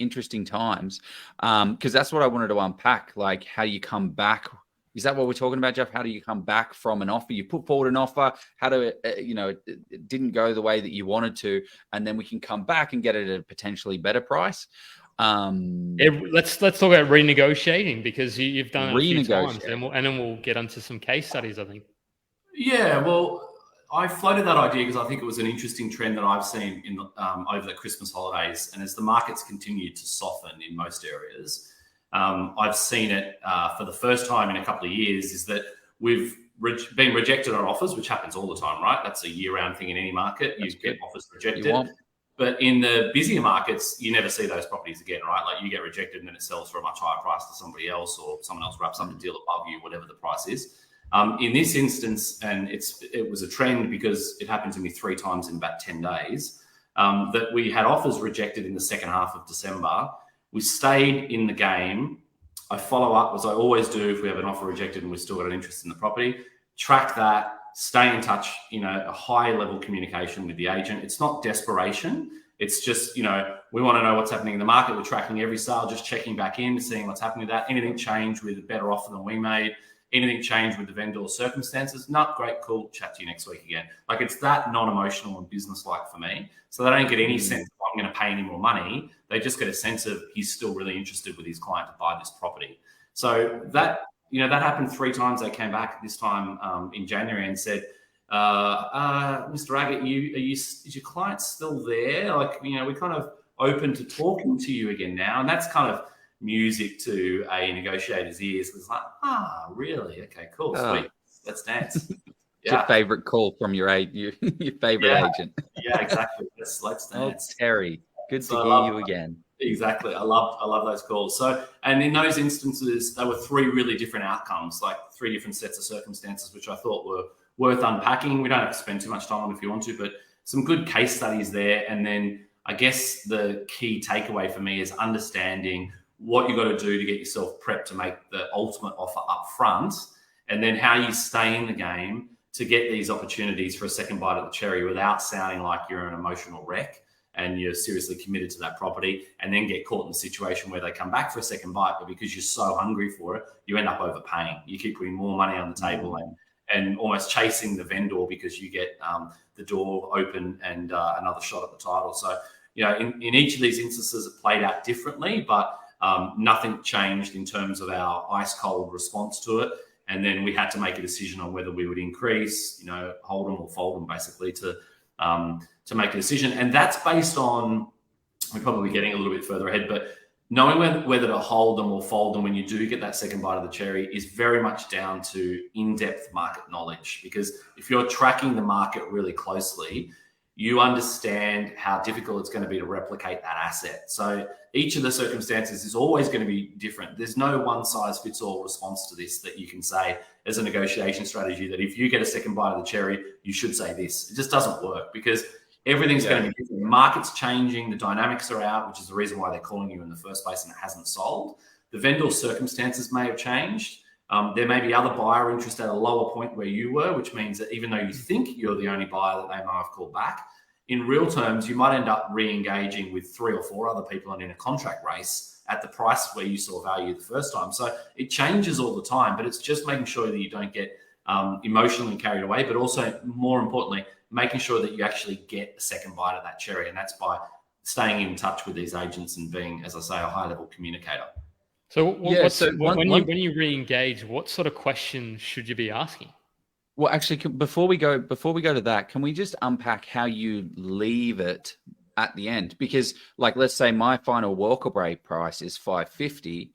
[SPEAKER 3] times, because that's what I wanted to unpack, like how you come back Is that what we're talking about, Jeff? How do you come back from an offer? You put forward an offer, how do it didn't go the way that you wanted to, and then we can come back and get it at a potentially better price.
[SPEAKER 1] Let's talk about renegotiating, because you've done it a few times, and then we'll get onto some case studies, I think.
[SPEAKER 2] Yeah, well, I floated that idea because I think it was an interesting trend that I've seen in over the Christmas holidays, and as the markets continued to soften in most areas, I've seen it for the first time in a couple of years, is that we've been rejected on offers, which happens all the time, right? That's a year-round thing in any market. You get offers rejected. But in the busier markets, you never see those properties again, right? Like you get rejected and then it sells for a much higher price to somebody else, or someone else wraps up a deal above you, whatever the price is. In this instance, and it was a trend because it happened to me 3 times in about 10 days, that we had offers rejected in the second half of December. We stayed in the game. I follow up, as I always do, if we have an offer rejected and we've still got an interest in the property, track that, stay in touch, a high level communication with the agent. It's not desperation. It's just, we want to know what's happening in the market. We're tracking every sale, just checking back in, seeing what's happening with that. Anything changed with a better offer than we made? Anything changed with the vendor circumstances? Not great, cool, chat to you next week again. Like, it's that non-emotional and business-like for me. So they don't get any sense of I'm going to pay any more money. They just get a sense of he's still really interested with his client to buy this property. So that happened 3 times. They came back this time in January and said, Mr. Aggett, is your client still there? Like, we're kind of open to talking to you again now. And that's kind of music to a negotiator's ears. It's like, really? Okay, cool, sweet. Let's dance.
[SPEAKER 3] Your favorite call from your favorite agent.
[SPEAKER 2] Yeah, exactly. Let's dance.
[SPEAKER 3] Oh, Terry, good to hear you again.
[SPEAKER 2] Exactly. I love those calls. So, and in those instances, there were 3 really different outcomes, like 3 different sets of circumstances, which I thought were worth unpacking. We don't have to spend too much time on if you want to, but some good case studies there. And then I guess the key takeaway for me is understanding what you got to do to get yourself prepped to make the ultimate offer up front, and then how you stay in the game to get these opportunities for a second bite of the cherry without sounding like you're an emotional wreck and you're seriously committed to that property, and then get caught in the situation where they come back for a second bite, but because you're so hungry for it, you end up overpaying. You keep putting more money on the table and almost chasing the vendor because you get the door open and another shot at the title. So, in each of these instances, it played out differently, but nothing changed in terms of our ice cold response to it. And then we had to make a decision on whether we would increase, hold them or fold them, basically, to make a decision. And that's based on, we're probably getting a little bit further ahead, but knowing whether to hold them or fold them when you do get that second bite of the cherry is very much down to in-depth market knowledge. Because if you're tracking the market really closely, you understand how difficult it's going to be to replicate that asset. So each of the circumstances is always going to be different. There's no one-size-fits-all response to this that you can say as a negotiation strategy that if you get a second bite of the cherry, you should say this. It just doesn't work because everything's going to be different. The market's changing, the dynamics are out, which is the reason why they're calling you in the first place and it hasn't sold. The vendor's circumstances may have changed. There may be other buyer interest at a lower point where you were, which means that even though you think you're the only buyer that they might have called back, in real terms, you might end up re-engaging with 3 or 4 other people and in a contract race at the price where you saw value the first time. So it changes all the time, but it's just making sure that you don't get emotionally carried away, but also, more importantly, making sure that you actually get a second bite of that cherry. And that's by staying in touch with these agents and being, as I say, a high-level communicator.
[SPEAKER 1] So, when you re-engage, what sort of questions should you be asking?
[SPEAKER 3] Well, actually, before we go to that, can we just unpack how you leave it at the end? Because, like, let's say my final walkaway price is $550.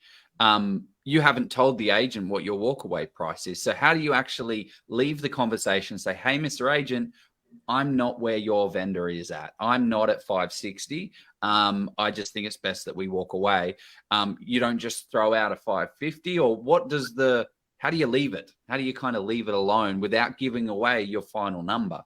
[SPEAKER 3] You haven't told the agent what your walkaway price is. So how do you actually leave the conversation and say, hey, Mr. Agent, I'm not where your vendor is at. I'm not at 560. I just think it's best that we walk away. You don't just throw out a 550, or how do you leave it? How do you kind of leave it alone without giving away your final number?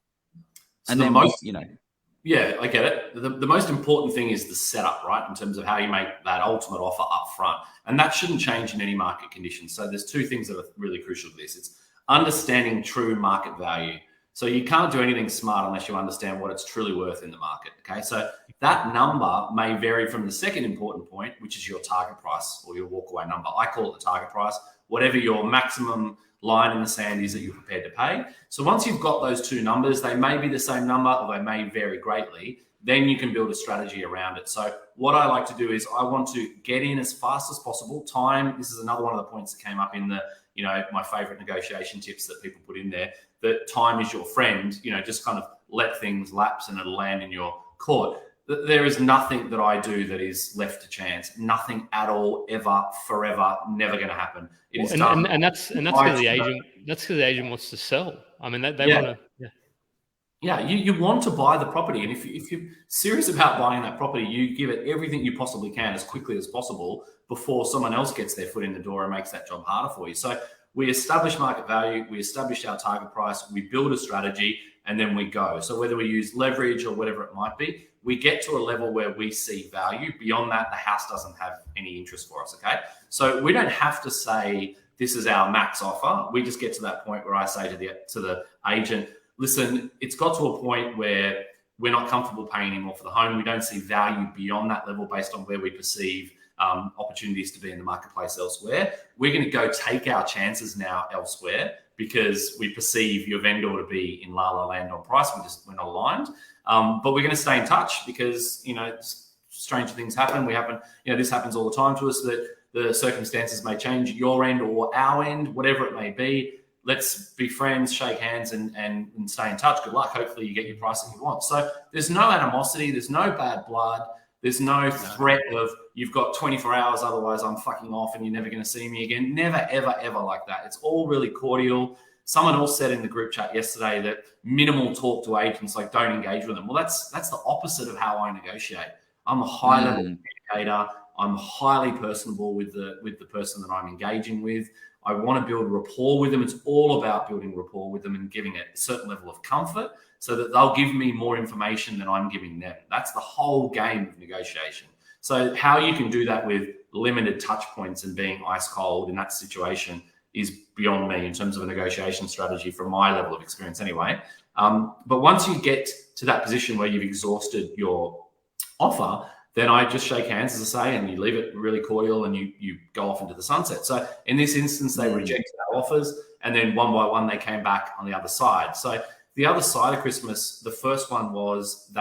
[SPEAKER 2] So and then, yeah, I get it. The most important thing is the setup, right? In terms of how you make that ultimate offer up front. And that shouldn't change in any market conditions. So there's 2 things that are really crucial to this. It's understanding true market value. So you can't do anything smart unless you understand what it's truly worth in the market, okay? So that number may vary from the second important point, which is your target price or your walkaway number. I call it the target price. whatever your maximum line in the sand is that you're prepared to pay. So once you've got those two numbers, they may be the same number or they may vary greatly. Then you can build a strategy around it. So what I like to do is I want to get in as fast as possible. Time, this is another one of the points that came up in the, my favorite negotiation tips that people put in there, that time is your friend. Just kind of let things lapse and it'll land in your court. There is nothing that I do that is left to chance. Nothing at all, ever, forever, never going to happen. It is done.
[SPEAKER 1] And that's because the agent. That's because the agent wants to sell. I mean, they want to. Yeah.
[SPEAKER 2] Yeah, you want to buy the property, and if you're serious about buying that property, you give it everything you possibly can as quickly as possible before someone else gets their foot in the door and makes that job harder for you. So we establish market value, we establish our target price, we build a strategy, and then we go. So whether we use leverage or whatever it might be, we get to a level where we see value. Beyond that, the house doesn't have any interest for us, okay? So we don't have to say this is our max offer. We just get to that point where I say to the agent, listen, it's got to a point where we're not comfortable paying anymore for the home. We don't see value beyond that level based on where we perceive opportunities to be in the marketplace elsewhere. We're going to go take our chances now elsewhere because we perceive your vendor to be in la la land on price. We're not aligned. But we're going to stay in touch because, stranger things happen. This happens all the time to us, that the circumstances may change at your end or our end, whatever it may be. Let's be friends, shake hands, and stay in touch. Good luck. Hopefully you get your price that you want. So there's no animosity. There's no bad blood. There's no threat of you've got 24 hours, otherwise I'm fucking off and you're never going to see me again. Never, ever, ever like that. It's all really cordial. Someone else said in the group chat yesterday that minimal talk to agents, like don't engage with them. Well, that's the opposite of how I negotiate. I'm a high-level communicator. I'm highly personable with the person that I'm engaging with. I want to build rapport with them. It's all about building rapport with them and giving it a certain level of comfort so that they'll give me more information than I'm giving them. That's the whole game of negotiation. So how you can do that with limited touch points and being ice cold in that situation is beyond me in terms of a negotiation strategy from my level of experience anyway. But once you get to that position where you've exhausted your offer, then I just shake hands, as I say, and you leave it really cordial and you go off into the sunset. So in this instance, they rejected our offers, and then one by one, they came back on the other side. So the other side of Christmas, the first one was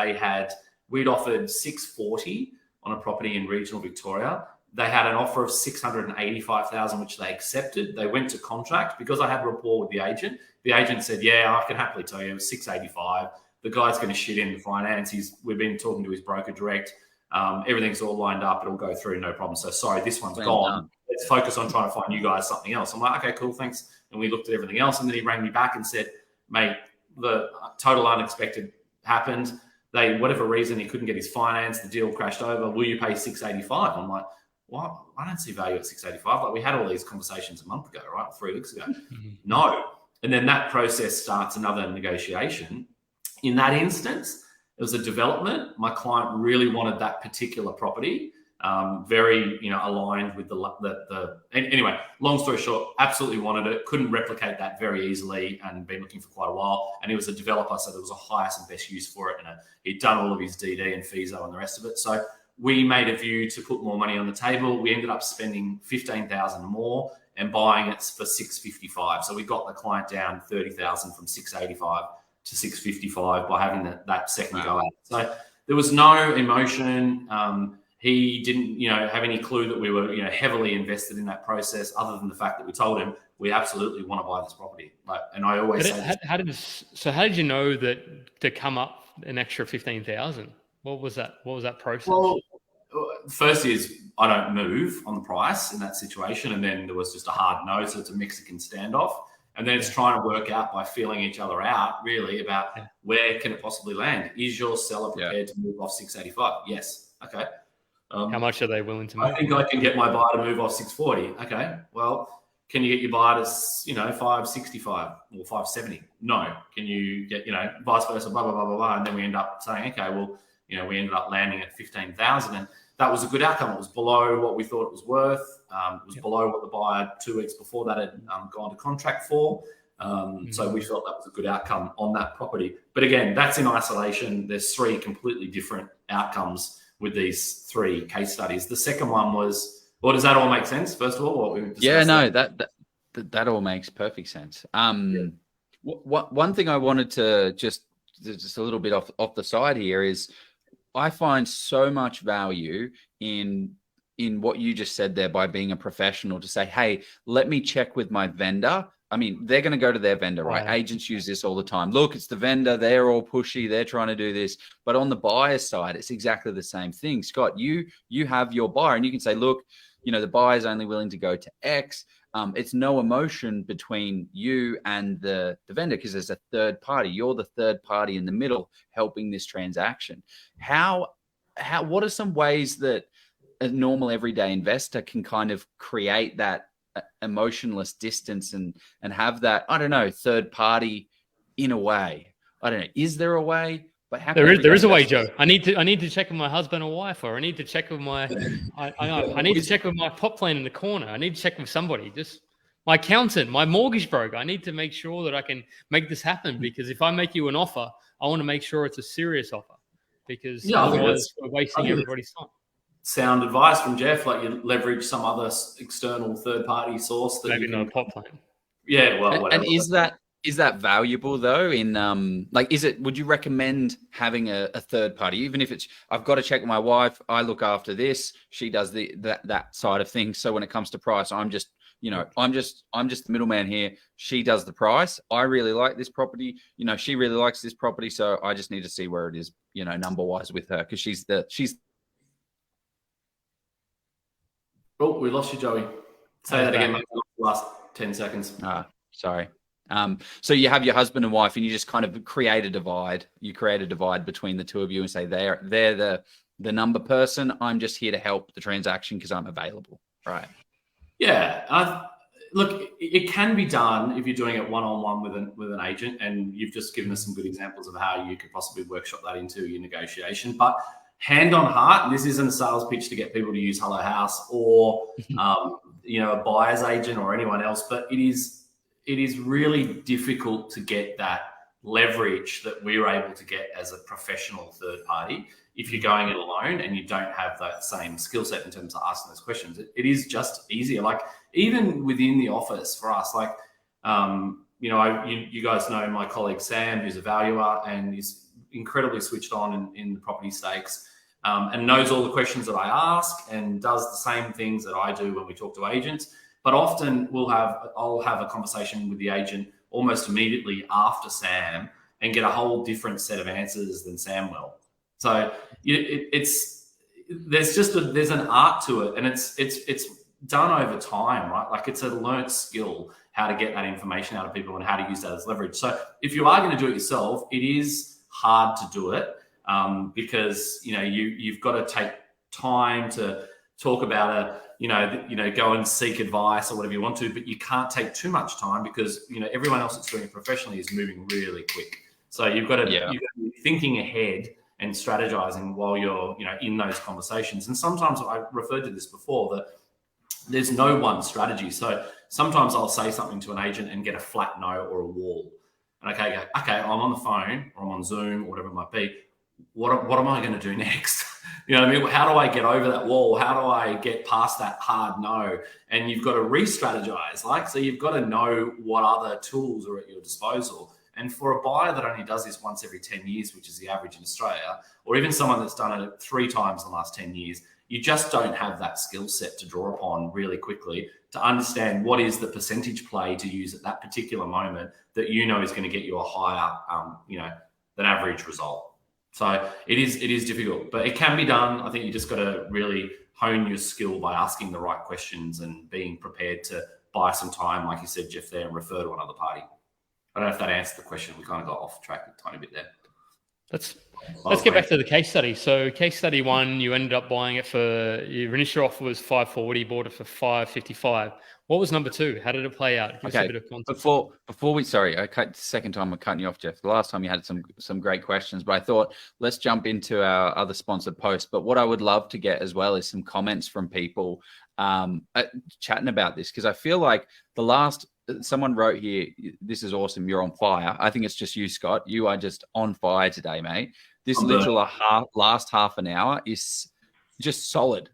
[SPEAKER 2] we'd offered $640 on a property in regional Victoria. They had an offer of $685,000, which they accepted. They went to contract because I had rapport with the agent. The agent said, yeah, I can happily tell you it was $685. The guy's going to shit in the finance. We've been talking to his broker direct. Everything's all lined up. It'll go through, no problem. So sorry, this one's gone. Let's focus on trying to find you guys something else. I'm like, okay, cool, thanks. And we looked at everything else. And then he rang me back and said, mate, the total unexpected happened. Whatever reason, he couldn't get his finance. The deal crashed over. Will you pay $685? I'm like, what? I don't see value at $685. Like we had all these conversations a month ago, right? 3 weeks ago. No. And then that process starts another negotiation. In that instance, it was a development. My client really wanted that particular property, very, aligned with anyway, long story short, absolutely wanted it, couldn't replicate that very easily and been looking for quite a while. And he was a developer, so there was a highest and best use for it. And he'd done all of his DD and FISO and the rest of it. So we made a view to put more money on the table. We ended up spending $15,000 more and buying it for $655. So we got the client down $30,000 from $685 to $655 by having that second go at it. So there was no emotion. He didn't, have any clue that we were, heavily invested in that process, other than the fact that we told him we absolutely want to buy this property. And I always say,
[SPEAKER 1] how did you know that to come up an extra $15,000? What was that process?
[SPEAKER 2] Well, first is I don't move on the price in that situation, and then there was just a hard no, so it's a Mexican standoff. And then it's trying to work out by feeling each other out, really, about where can it possibly land. Is your seller prepared to move off $685? Yes. Okay.
[SPEAKER 1] How much are they willing to move?
[SPEAKER 2] I think I can get my buyer to move off $640. Okay. Well, can you get your buyer to, $565 or $570? No. Can you get, vice versa, blah, blah, blah, blah, blah. And then we end up saying, okay, well, we ended up landing at $15,000, and that was a good outcome. It was below what we thought it was worth. It was below what the buyer 2 weeks before that had gone to contract for. So we felt that was a good outcome on that property. But again, that's in isolation. There's 3 completely different outcomes with these 3 case studies. The second one was, well, does that all make sense? First of all, what we discussed?
[SPEAKER 3] Yeah, no, that That all makes perfect sense. One thing I wanted to just a little bit off the side here is I find so much value in what you just said there by being a professional to say, hey, let me check with my vendor. I mean, they're going to go to their vendor, right? Agents use this all the time. Look, it's the vendor. They're all pushy. They're trying to do this. But on the buyer's side, it's exactly the same thing. Scott, you have your buyer and you can say, look, the buyer's only willing to go to X. It's no emotion between you and the vendor because there's a third party. You're the third party in the middle helping this transaction. What are some ways that a normal everyday investor can kind of create that emotionless distance and have that, I don't know, third party in a way? I don't know. Is there a way? But
[SPEAKER 1] there is a way, Joe. I need to check with my husband or wife, or I need to check with my I need to check with my pot plant in the corner. I need to check with somebody, just my accountant, my mortgage broker. I need to make sure that I can make this happen, because if I make you an offer, I want to make sure it's a serious offer, because otherwise we're wasting everybody's time. Sound
[SPEAKER 2] advice from Jeff, like you leverage some other external third party source that
[SPEAKER 1] maybe not a pot plant.
[SPEAKER 2] Yeah, well, whatever.
[SPEAKER 3] And is that valuable though? Would you recommend having a third party, even if it's, I've got to check with my wife, I look after this, she does that side of things. So when it comes to price, I'm just the middleman here. She does the price. I really like this property. She really likes this property. So I just need to see where it is, number wise with her. Cause she's
[SPEAKER 2] Oh, we lost you, Joey. Say that again, mate. Last 10 seconds.
[SPEAKER 3] Sorry. So you have your husband and wife, and you just kind of create a divide. You create a divide between the two of you and say they're the number person. I'm just here to help the transaction because I'm available. Right.
[SPEAKER 2] Yeah. Look, it can be done if you're doing it one-on-one with an agent, and you've just given us some good examples of how you could possibly workshop that into your negotiation. But hand on heart, and this isn't a sales pitch to get people to use Hello House or a buyer's agent or anyone else, but it is really difficult to get that leverage that we're able to get as a professional third party if you're going it alone and you don't have that same skill set in terms of asking those questions. It is just easier. Like even within the office for us, like you guys know my colleague Sam, who's a valuer and is incredibly switched on in the property stakes, and knows all the questions that I ask and does the same things that I do when we talk to agents. But often I'll have a conversation with the agent almost immediately after Sam and get a whole different set of answers than Sam will. So there's an art to it, and it's done over time, right? Like it's a learnt skill how to get that information out of people and how to use that as leverage. So if you are going to do it yourself, it is hard to do it because you've got to take time to talk about go and seek advice or whatever you want to, but you can't take too much time because everyone else that's doing it professionally is moving really quick. So you've got to be thinking ahead and strategizing while you're in those conversations. And sometimes I referred to this before, that there's no one strategy. So sometimes I'll say something to an agent and get a flat no or a wall. And okay, I'm on the phone or I'm on Zoom or whatever it might be. What am I going to do next? What I mean? How do I get over that wall? How do I get past that hard no? And you've got to re-strategize. So you've got to know what other tools are at your disposal. And for a buyer that only does this once every 10 years, which is the average in Australia, or even someone that's done it 3 times in the last 10 years, you just don't have that skill set to draw upon really quickly to understand what is the percentage play to use at that particular moment that is going to get you a higher, than average result. So it is difficult, but it can be done. I think you just got to really hone your skill by asking the right questions and being prepared to buy some time, like you said, Jeff, there, and refer to another party. I don't know if that answered the question. We kind of got off track a tiny bit there.
[SPEAKER 1] Let's get back to the case study. So case study 1, you ended up buying it for, your initial offer was 540, bought it for 555. What was number 2? How did it play out? Give us a bit of context.
[SPEAKER 3] Before we, sorry, second time I'm cutting you off, Jeff. The last time you had some great questions, but I thought let's jump into our other sponsored post. But what I would love to get as well is some comments from people chatting about this, because I feel like someone wrote here, this is awesome, you're on fire. I think it's just you, Scott. You are just on fire today, mate. This last half an hour is just solid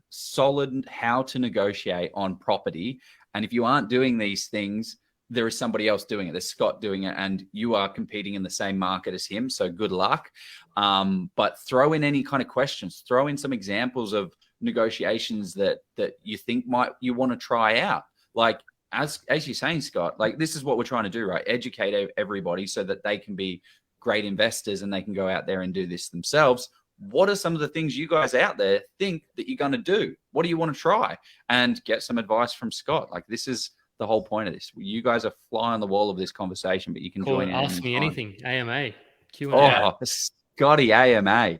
[SPEAKER 3] how to negotiate on property. And if you aren't doing these things, there is somebody else doing it. There's Scott doing it, and you are competing in the same market as him. So good luck. But throw in any kind of questions. Throw in some examples of negotiations that you think you want to try out. Like as you're saying, Scott, like this is what we're trying to do, right? Educate everybody so that they can be great investors and they can go out there and do this themselves. What are some of the things you guys out there think that you're going to do? What do you want to try? And get some advice from Scott. Like this is the whole point of this. You guys are fly on the wall of this conversation, but you can join in.
[SPEAKER 1] Ask me anything. AMA. Q&A.
[SPEAKER 3] Oh, Scotty AMA.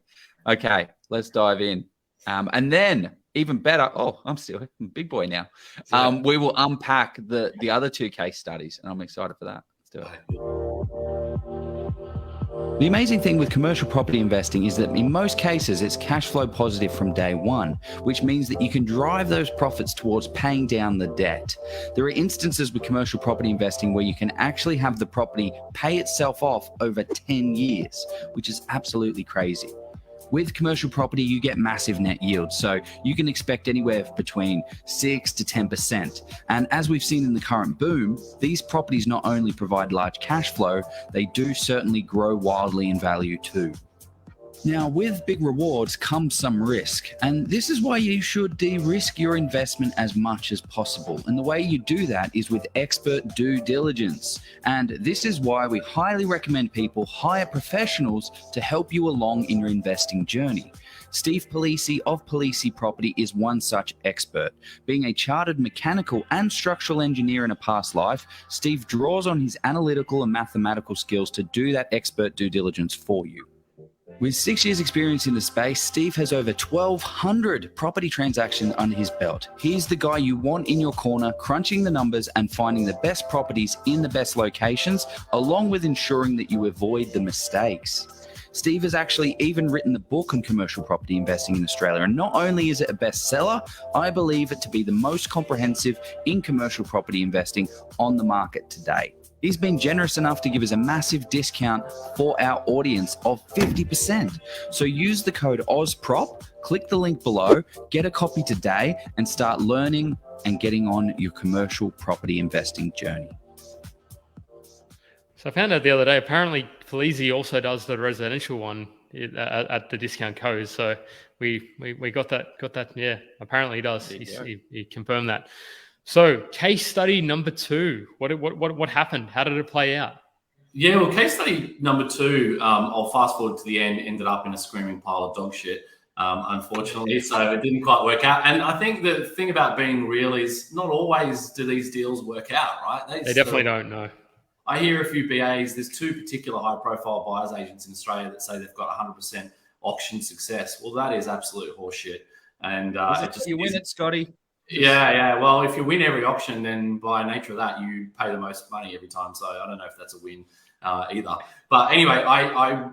[SPEAKER 3] Okay, let's dive in. And then even better, I'm a big boy now. We will unpack the other 2 case studies, and I'm excited for that. Let's do it. The amazing thing with commercial property investing is that in most cases, it's cash flow positive from day one, which means that you can drive those profits towards paying down the debt. There are instances with commercial property investing where you can actually have the property pay itself off over 10 years, which is absolutely crazy. With commercial property, you get massive net yields, so you can expect anywhere between 6 to 10%. And as we've seen in the current boom, these properties not only provide large cash flow, they do certainly grow wildly in value too. Now, with big rewards comes some risk, and this is why you should de-risk your investment as much as possible. And the way you do that is with expert due diligence. And this is why we highly recommend people hire professionals to help you along in your investing journey. Steve Polisi of Polisi Property is one such expert. Being a chartered mechanical and structural engineer in a past life, Steve draws on his analytical and mathematical skills to do that expert due diligence for you. With 6 years experience in the space, Steve has over 1,200 property transactions under his belt. He's the guy you want in your corner, crunching the numbers and finding the best properties in the best locations, along with ensuring that you avoid the mistakes. Steve has actually even written the book on commercial property investing in Australia. And not only is it a bestseller, I believe it to be the most comprehensive in commercial property investing on the market today. He's been generous enough to give us a massive discount for our audience of 50%. So use the code OZPROP, click the link below, get a copy today, and start learning and getting on your commercial property investing journey.
[SPEAKER 1] So I found out the other day, apparently Polisi also does the residential one at the discount code. So we got that. Yeah, apparently he does. He confirmed that. So case study number 2, what happened? How did it play out?
[SPEAKER 2] Yeah, well, case study number 2, I'll fast forward to the end, ended up in a screaming pile of dog shit, unfortunately. So it didn't quite work out. And I think the thing about being real is not always do these deals work out, right?
[SPEAKER 1] They definitely don't, no.
[SPEAKER 2] I hear a few BAs, there's 2 particular high-profile buyers agents in Australia that say they've got 100% auction success. Well, that is absolute horseshit. And
[SPEAKER 3] you win it, Scotty.
[SPEAKER 2] Yeah. Well, if you win every auction, then by nature of that, you pay the most money every time. So I don't know if that's a win either. But anyway,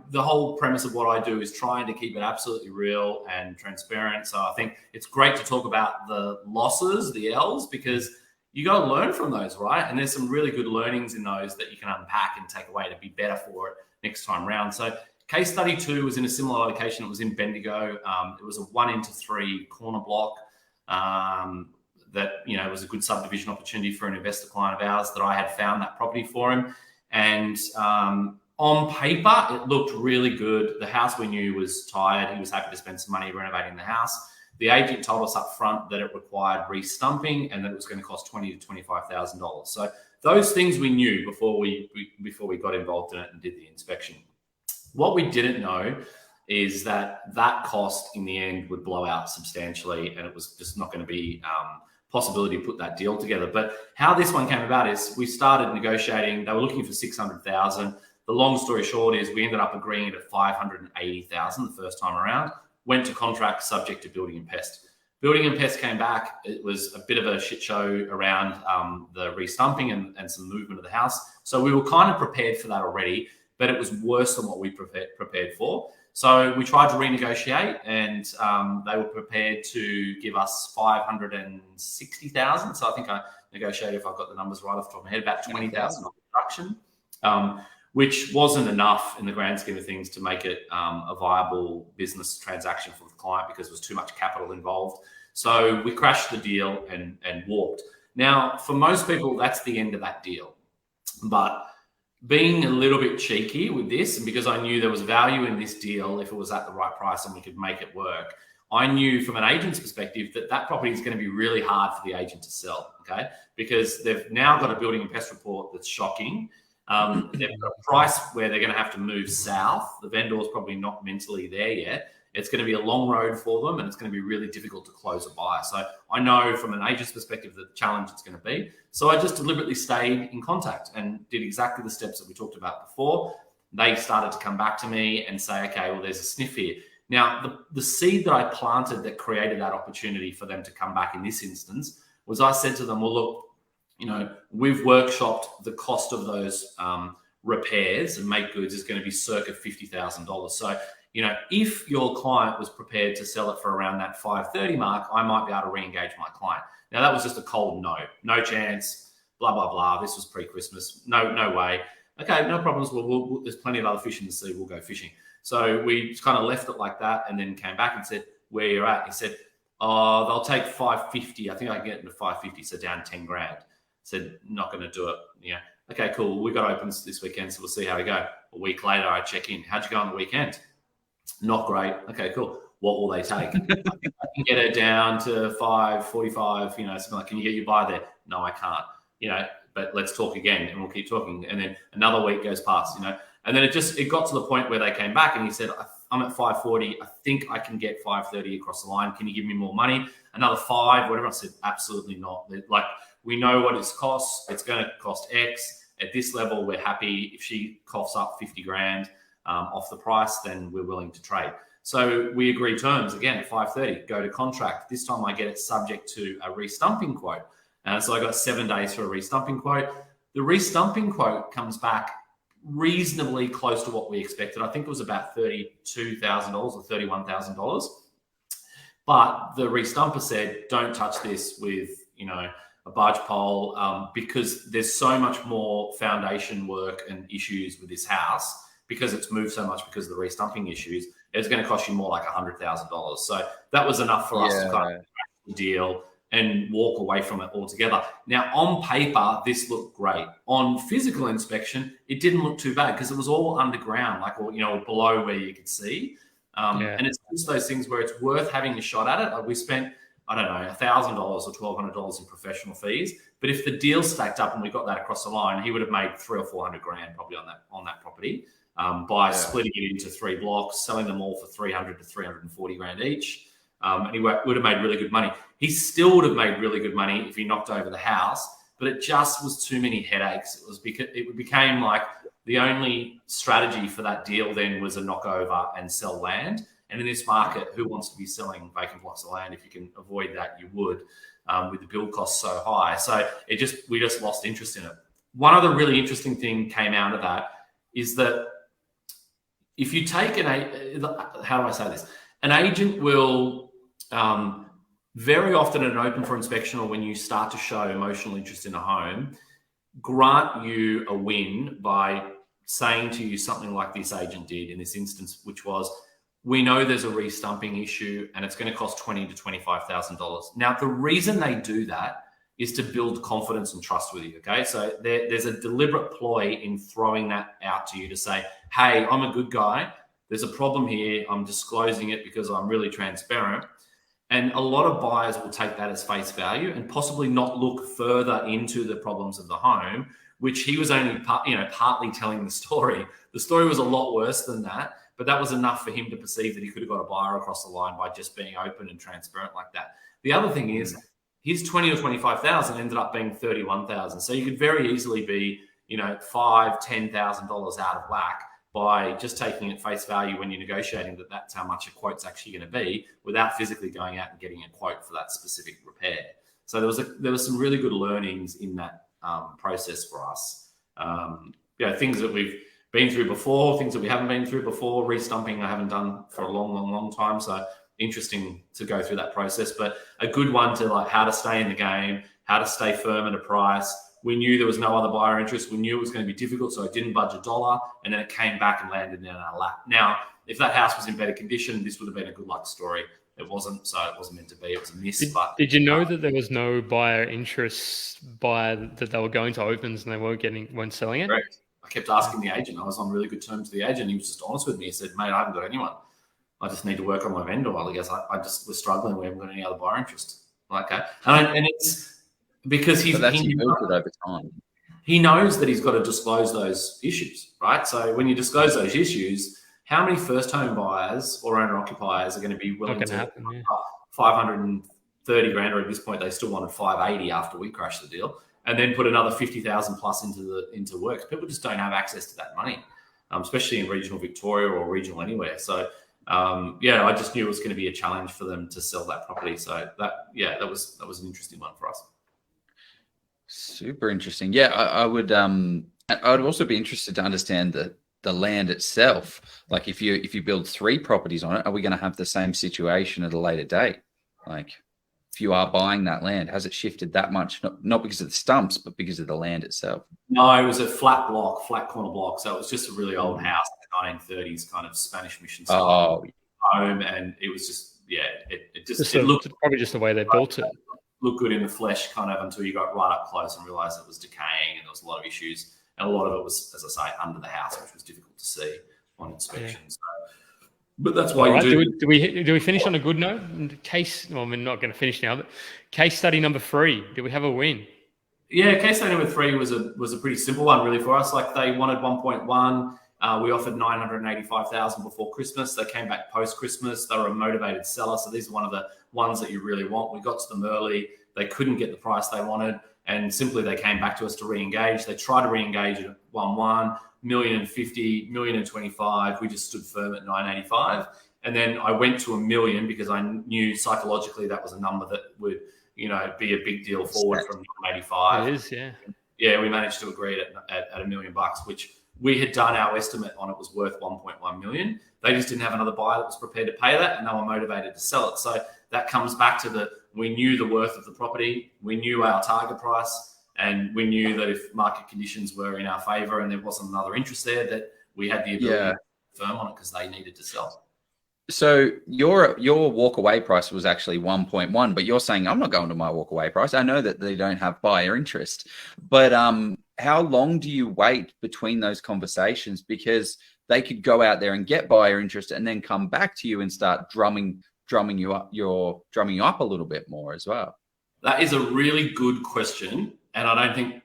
[SPEAKER 2] the whole premise of what I do is trying to keep it absolutely real and transparent. So I think it's great to talk about the losses, the L's, because you got to learn from those, right? And there's some really good learnings in those that you can unpack and take away to be better for it next time round. So case study 2 was in a similar location. It was in Bendigo. It was a 1-into-3 corner block. That was a good subdivision opportunity for an investor client of ours that I had found that property for him. And on paper, it looked really good. The house we knew was tired. He was happy to spend some money renovating the house. The agent told us up front that it required re-stumping and that it was going to cost $20,000 to $25,000. So those things we knew before we got involved in it and did the inspection. What we didn't know is that cost in the end would blow out substantially, and it was just not going to be possibility to put that deal together. But how this one came about is we started negotiating. They were looking for $600,000. The long story short is we ended up agreeing at $580,000 the first time around. Went to contract subject to building and pest. Building and pest came back. It was a bit of a shit show around the re-stumping and some movement of the house. So we were kind of prepared for that already, but it was worse than what we prepared for. So we tried to renegotiate, and they were prepared to give us $560,000. So I think I negotiated, if I've got the numbers right off the top of my head, about $20,000 on production, which wasn't enough in the grand scheme of things to make it a viable business transaction for the client because there was too much capital involved. So we crashed the deal and walked. Now, for most people, that's the end of that deal. But being a little bit cheeky with this, and because I knew there was value in this deal if it was at the right price and we could make it work, I knew from an agent's perspective that property is going to be really hard for the agent to sell, okay? Because they've now got a building and pest report that's shocking. They've got a price where they're going to have to move south. The vendor's probably not mentally there yet. It's going to be a long road for them, and it's going to be really difficult to close a buyer. So I know from an agent's perspective the challenge it's going to be. So I just deliberately stayed in contact and did exactly the steps that we talked about before. They started to come back to me and say, okay, well, there's a sniff here. Now, the seed that I planted that created that opportunity for them to come back in this instance was I said to them, well, look, you know, we've workshopped the cost of those repairs and make goods is going to be circa $50,000. So, you know, if your client was prepared to sell it for around that 530 mark, I might be able to re-engage my client. Now, that was just a cold no chance, blah, blah, blah. This was pre-Christmas. No way. Okay, no problems. Well, there's plenty of other fish in the sea. We'll go fishing. So we just kind of left it like that and then came back and said, where you're at? He said, oh, they'll take 550. I think I can get into 550, so down 10 grand. Said, not going to do it. Yeah. Okay, cool. We got opens this weekend, so we'll see how we go. A week later, I check in. How'd you go on the weekend? Not great. Okay, cool. What will they take? I can get it down to 545, you know, something like, can you get your buy there? No, I can't, you know, but let's talk again and we'll keep talking. And then another week goes past, you know, and then it got to the point where they came back and he said, I'm at 540. I think I can get 530 across the line. Can you give me more money? Another 5, whatever. I said, absolutely not. Like, we know what it costs. It's going to cost X. At this level, we're happy. If she coughs up 50 grand off the price, then we're willing to trade. So we agree terms again at 530, go to contract. This time I get it subject to a restumping quote. So I got 7 days for a restumping quote. The restumping quote comes back reasonably close to what we expected. I think it was about $32,000 or $31,000. But the restumper said, don't touch this with, you know, a barge pole because there's so much more foundation work and issues with this house because it's moved so much because of the restumping issues. It's going to cost you more like $100,000. So that was enough for us to kind of crack the deal and walk away from it altogether. Now, on paper, this looked great. On physical inspection, it didn't look too bad because it was all underground, like, you know, below where you could see. And it's just those things where it's worth having a shot at it. Like we spent, I don't know, $1,000 or $1,200 in professional fees. But if the deal stacked up and we got that across the line, he would have made $300,000 or $400,000 probably on that property by splitting it into 3 blocks, selling them all for $300,000 to $340,000 each. And he would have made really good money. He still would have made really good money if he knocked over the house, but it just was too many headaches. It was because it became like the only strategy for that deal then was a knockover and sell land. And in this market, who wants to be selling vacant blocks of land? If you can avoid that, you would, with the build costs so high. So we just lost interest in it. One other really interesting thing came out of that is that if you take how do I say this? An agent will very often at an open for inspection or when you start to show emotional interest in a home, grant you a win by saying to you something like this agent did in this instance, which was, we know there's a restumping issue and it's going to cost $20,000 to $25,000. Now, the reason they do that is to build confidence and trust with you, okay? So there's a deliberate ploy in throwing that out to you to say, hey, I'm a good guy. There's a problem here. I'm disclosing it because I'm really transparent. And a lot of buyers will take that as face value and possibly not look further into the problems of the home, which he was only partly telling the story. The story was a lot worse than that, but that was enough for him to perceive that he could have got a buyer across the line by just being open and transparent like that. The other thing is his $20,000 or $25,000 ended up being $31,000. So you could very easily be, $5,000, $10,000 out of whack by just taking it face value when you're negotiating that that's how much a quote's actually going to be without physically going out and getting a quote for that specific repair. So there was some really good learnings in that process for us. Things that we've been through before, things that we haven't been through before. Restumping I haven't done for a long time. So interesting to go through that process, but a good one to like how to stay in the game, how to stay firm at a price. We knew there was no other buyer interest. We knew it was going to be difficult, so I didn't budge $1, and then it came back and landed in our lap. Now, if that house was in better condition, this would have been a good luck story. it wasn't. So it wasn't meant to be. It was a miss.
[SPEAKER 1] Did you know that there was no buyer interest that they were going to opens and they weren't selling it?
[SPEAKER 2] Correct. I kept asking the agent. I was on really good terms with the agent. He was just honest with me. He said, "Mate, I haven't got anyone. I just need to work on my vendor." I guess I just was struggling. We haven't got any other buyer interest. Okay, and it's because he built it
[SPEAKER 3] over time.
[SPEAKER 2] He knows that he's got to disclose those issues, right? So when you disclose those issues, how many first home buyers or owner occupiers are going to be willing to
[SPEAKER 1] happen,
[SPEAKER 2] 530 grand, or at this point they still wanted 580 after we crashed the deal, and then put another 50,000 plus into works? People just don't have access to that money, especially in regional Victoria or regional anywhere. So I just knew it was going to be a challenge for them to sell that property. So that was an interesting one for us.
[SPEAKER 3] Super interesting. Yeah, I would also be interested to understand the land itself. Like if you build 3 properties on it, are we going to have the same situation at a later date? Like if you are buying that land, has it shifted that much? Not because of the stumps, but because of the land itself?
[SPEAKER 2] No, it was a flat corner block. So it was just a really old house, 1930s kind of Spanish mission style home, and it was just it looked
[SPEAKER 1] probably just the way they built it.
[SPEAKER 2] Looked good in the flesh kind of until you got right up close and realized it was decaying and there was a lot of issues. And a lot of it was, as I say, under the house, which was difficult to see on inspection. Yeah. So, but that's why do
[SPEAKER 1] we finish on a good note? We're not going to finish now, but case study number 3. Did we have a win?
[SPEAKER 2] Yeah, case study number 3 was a pretty simple one really for us. Like they wanted 1.1. We offered 985,000 before Christmas. They came back post-Christmas. They were a motivated seller. So these are one of the ones that you really want. We got to them early. They couldn't get the price they wanted. And simply they came back to us to re-engage. They tried to re-engage at 1.1, $1,050,000, $1,025,000. We just stood firm at 985. And then I went to $1 million because I knew psychologically that was a number that would, be a big deal forward from 985.
[SPEAKER 1] It is, yeah.
[SPEAKER 2] Yeah, we managed to agree at $1 million, which we had done our estimate on it was worth 1.1 million. They just didn't have another buyer that was prepared to pay that, and they were motivated to sell it. So that comes back to we knew the worth of the property, we knew our target price, and we knew that if market conditions were in our favour and there wasn't another interest there, that we had the ability to firm on it because they needed to sell.
[SPEAKER 3] So your walk away price was actually 1.1, but you're saying I'm not going to my walk away price. I know that they don't have buyer interest, but how long do you wait between those conversations? Because they could go out there and get buyer interest and then come back to you and start drumming you up a little bit more as well.
[SPEAKER 2] That is a really good question, and I don't think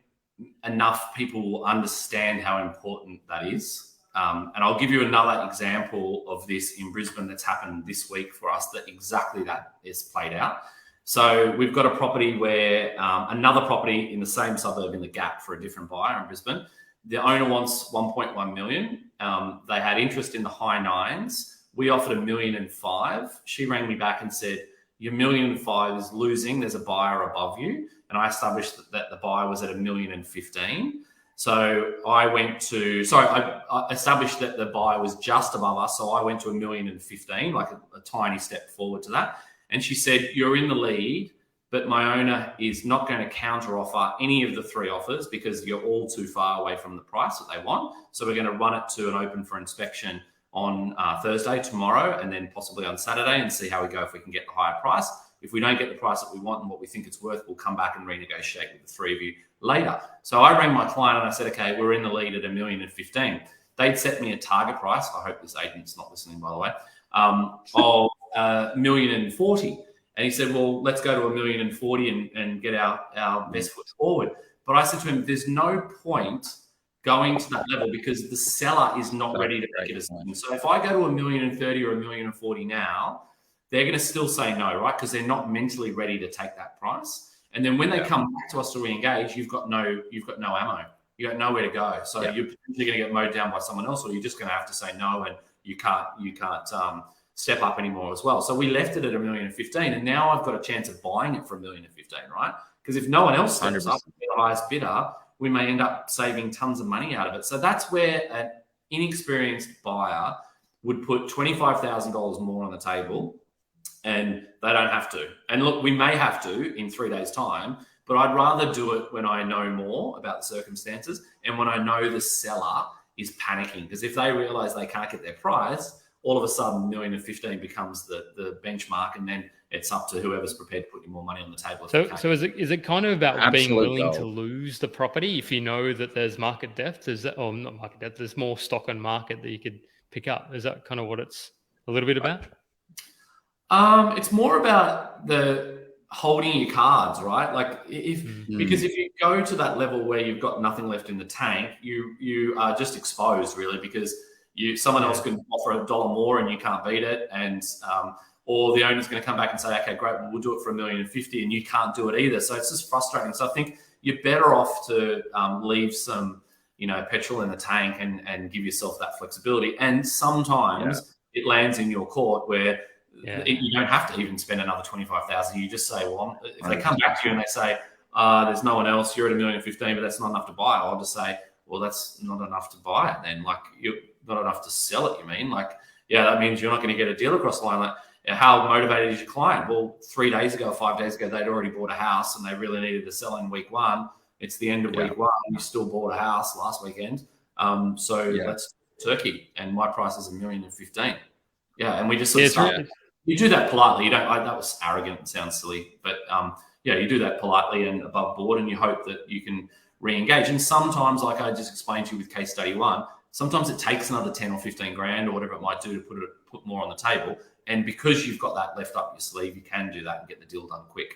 [SPEAKER 2] enough people will understand how important that is. And I'll give you another example of this in Brisbane that's happened this week for us that exactly that is played out. So we've got a property where another property in the same suburb in the Gap for a different buyer in Brisbane. The owner wants 1.1 million. They had interest in the high 9s. We offered $1.5 million. She rang me back and said, your $1.5 million is losing. There's a buyer above you. And I established that the buyer was at $1.15 million. So I established that the buyer was just above us. So I went to $1.15 million, like a tiny step forward to that. And she said, you're in the lead, but my owner is not going to counter offer any of the 3 offers because you're all too far away from the price that they want. So we're going to run it to an open for inspection on Thursday, tomorrow, and then possibly on Saturday and see how we go if we can get the higher price. If we don't get the price that we want and what we think it's worth, we'll come back and renegotiate with the 3 of you later. So I rang my client and I said, okay, we're in the lead at $1.15 million. They'd set me a target price. I hope this agent's not listening, by the way, of $1.40 million. And he said, well, let's go to $1.40 million and get our best foot forward. But I said to him, there's no point going to that level because the seller is not ready to make a decision. So if I go to $1.30 million or $1.40 million now, they're going to still say no, right? Because they're not mentally ready to take that price. And then when they come back to us to re-engage, you've got no ammo. You got nowhere to go. So you're potentially going to get mowed down by someone else, or you're just going to have to say no, and you can't step up anymore as well. So we left it at $1.15 million, and now I've got a chance of buying it for $1.15 million, right? Because if no one else steps 100%. Up, the highest bidder, we may end up saving tons of money out of it. So that's where an inexperienced buyer would put $25,000 more on the table, and they don't have to. And look, we may have to in 3 days' time, but I'd rather do it when I know more about the circumstances and when I know the seller is panicking. Because if they realize they can't get their price, all of a sudden, $1,015,000 becomes the benchmark, and then it's up to whoever's prepared to put you more money on the table.
[SPEAKER 1] So is it kind of about being willing to
[SPEAKER 3] gold.
[SPEAKER 1] lose the property if you know that there's market depth? Is that, or not market depth? There's more stock on market that you could pick up. Is that kind of what it's a little bit about?
[SPEAKER 2] It's more about the holding your cards, right? Like because if you go to that level where you've got nothing left in the tank, you are just exposed, really, because someone else can offer $1 more and you can't beat it, and or the owner's going to come back and say, okay, great, we'll do it for $1,050,000, and you can't do it either. So it's just frustrating. So I think you're better off to leave some, petrol in the tank and give yourself that flexibility. And sometimes it lands in your court where you don't have to even spend another $25,000. You just say, well, if they come back to you and they say, there's no one else, you're at $1,015,000, but that's not enough to buy, I'll just say, well, that's not enough to buy it then. Like, you're not enough to sell it, you mean? Like, that means you're not going to get a deal across the line. Like, how motivated is your client? Well, 3 days ago, 5 days ago, they'd already bought a house and they really needed to sell in week one. It's the end of week one. You still bought a house last weekend. So that's Turkey. And my price is $1,015,000. Yeah. And we just sort of start. You do that politely. You don't. That was arrogant and sounds silly, but you do that politely and above board, and you hope that you can re-engage. And sometimes, like I just explained to you with case study one, sometimes it takes another 10 or 15 grand or whatever it might do to put more on the table. And because you've got that left up your sleeve, you can do that and get the deal done quick.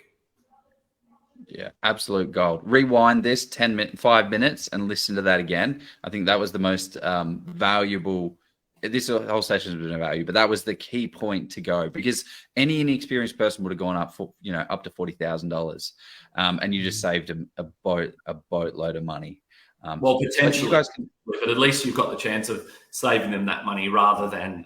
[SPEAKER 3] Yeah, absolute gold. Rewind this 5 minutes and listen to that again. I think that was the most valuable. This whole session has been of value, but that was the key point to go, because any inexperienced person would have gone up for up to $40,000, and you just saved a boatload of money.
[SPEAKER 2] Well, potentially, but at least you've got the chance of saving them that money rather than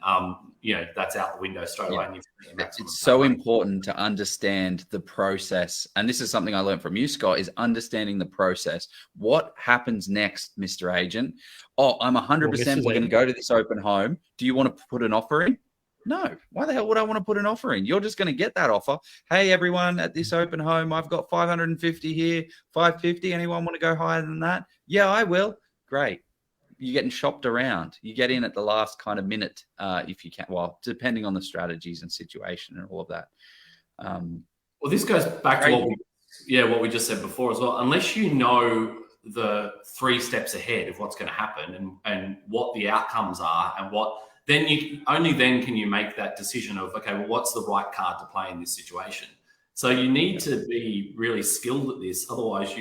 [SPEAKER 2] that's out the window straight away. And
[SPEAKER 3] it's so important to understand the process, and this is something I learned from you, Scott, is understanding the process. What happens next, Mr. Agent? Oh, I'm 100%. We're going to go to this open home. Do you want to put an offer in? No. Why the hell would I want to put an offer in? You're just going to get that offer. Hey, everyone, at this open home, I've got 550 here, 550. Anyone want to go higher than that? Yeah, I will. Great. You're getting shopped around. You get in at the last kind of minute if you can. Well, depending on the strategies and situation and all of that.
[SPEAKER 2] Well, this goes back to what we just said before as well. Unless you know the 3 steps ahead of what's going to happen and what the outcomes are and then can you make that decision of, okay, well, what's the right card to play in this situation? So you need to be really skilled at this. Otherwise,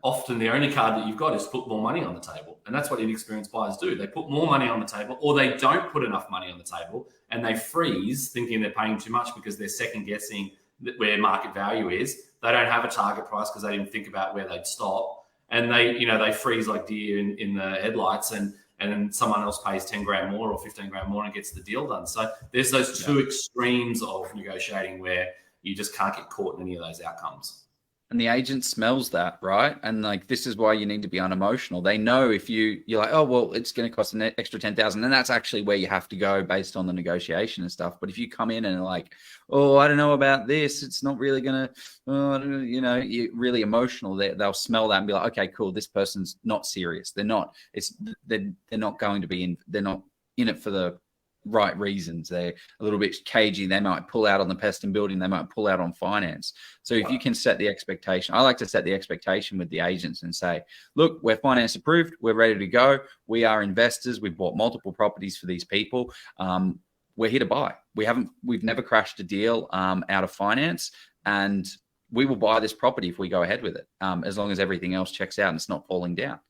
[SPEAKER 2] often the only card that you've got is put more money on the table. And that's what inexperienced buyers do. They put more money on the table, or they don't put enough money on the table and they freeze thinking they're paying too much because they're second guessing where market value is. They don't have a target price because they didn't think about where they'd stop. And they freeze like deer in the headlights, and then someone else pays 10 grand more or 15 grand more and gets the deal done. So there's those two extremes of negotiating where you just can't get caught in any of those outcomes.
[SPEAKER 3] And the agent smells that, right? And this is why you need to be unemotional. They know if you're like, oh, well, it's going to cost an extra 10,000. And that's actually where you have to go based on the negotiation and stuff. But if you come in and like, oh, I don't know about this, it's not really going to, you're really emotional. They'll smell that and be like, okay, cool. This person's not serious. They're not going to be in, they're not in it for the right reasons. They're a little bit cagey. They might pull out on the pest and building. They might pull out on finance. So if you can set the expectation, I like to set the expectation with the agents and say, look, we're finance approved. We're ready to go. We are investors. We've bought multiple properties for these people. We're here to buy. We've never crashed a deal out of finance, and we will buy this property if we go ahead with it, as long as everything else checks out and it's not falling down.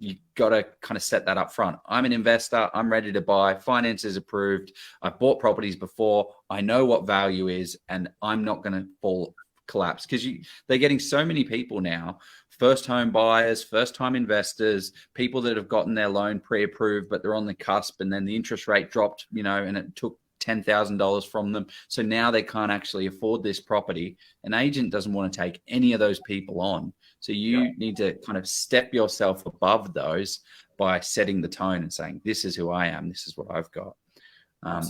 [SPEAKER 3] You got to kind of set that up front. I'm an investor. I'm ready to buy. Finance is approved. I've bought properties before. I know what value is, and I'm not going to collapse, because they're getting so many people now, first home buyers, first time investors, people that have gotten their loan pre-approved, but they're on the cusp, and then the interest rate dropped, and it took $10,000 from them. So now they can't actually afford this property. An agent doesn't want to take any of those people on. So you need to kind of step yourself above those by setting the tone and saying, this is who I am. This is what I've got. I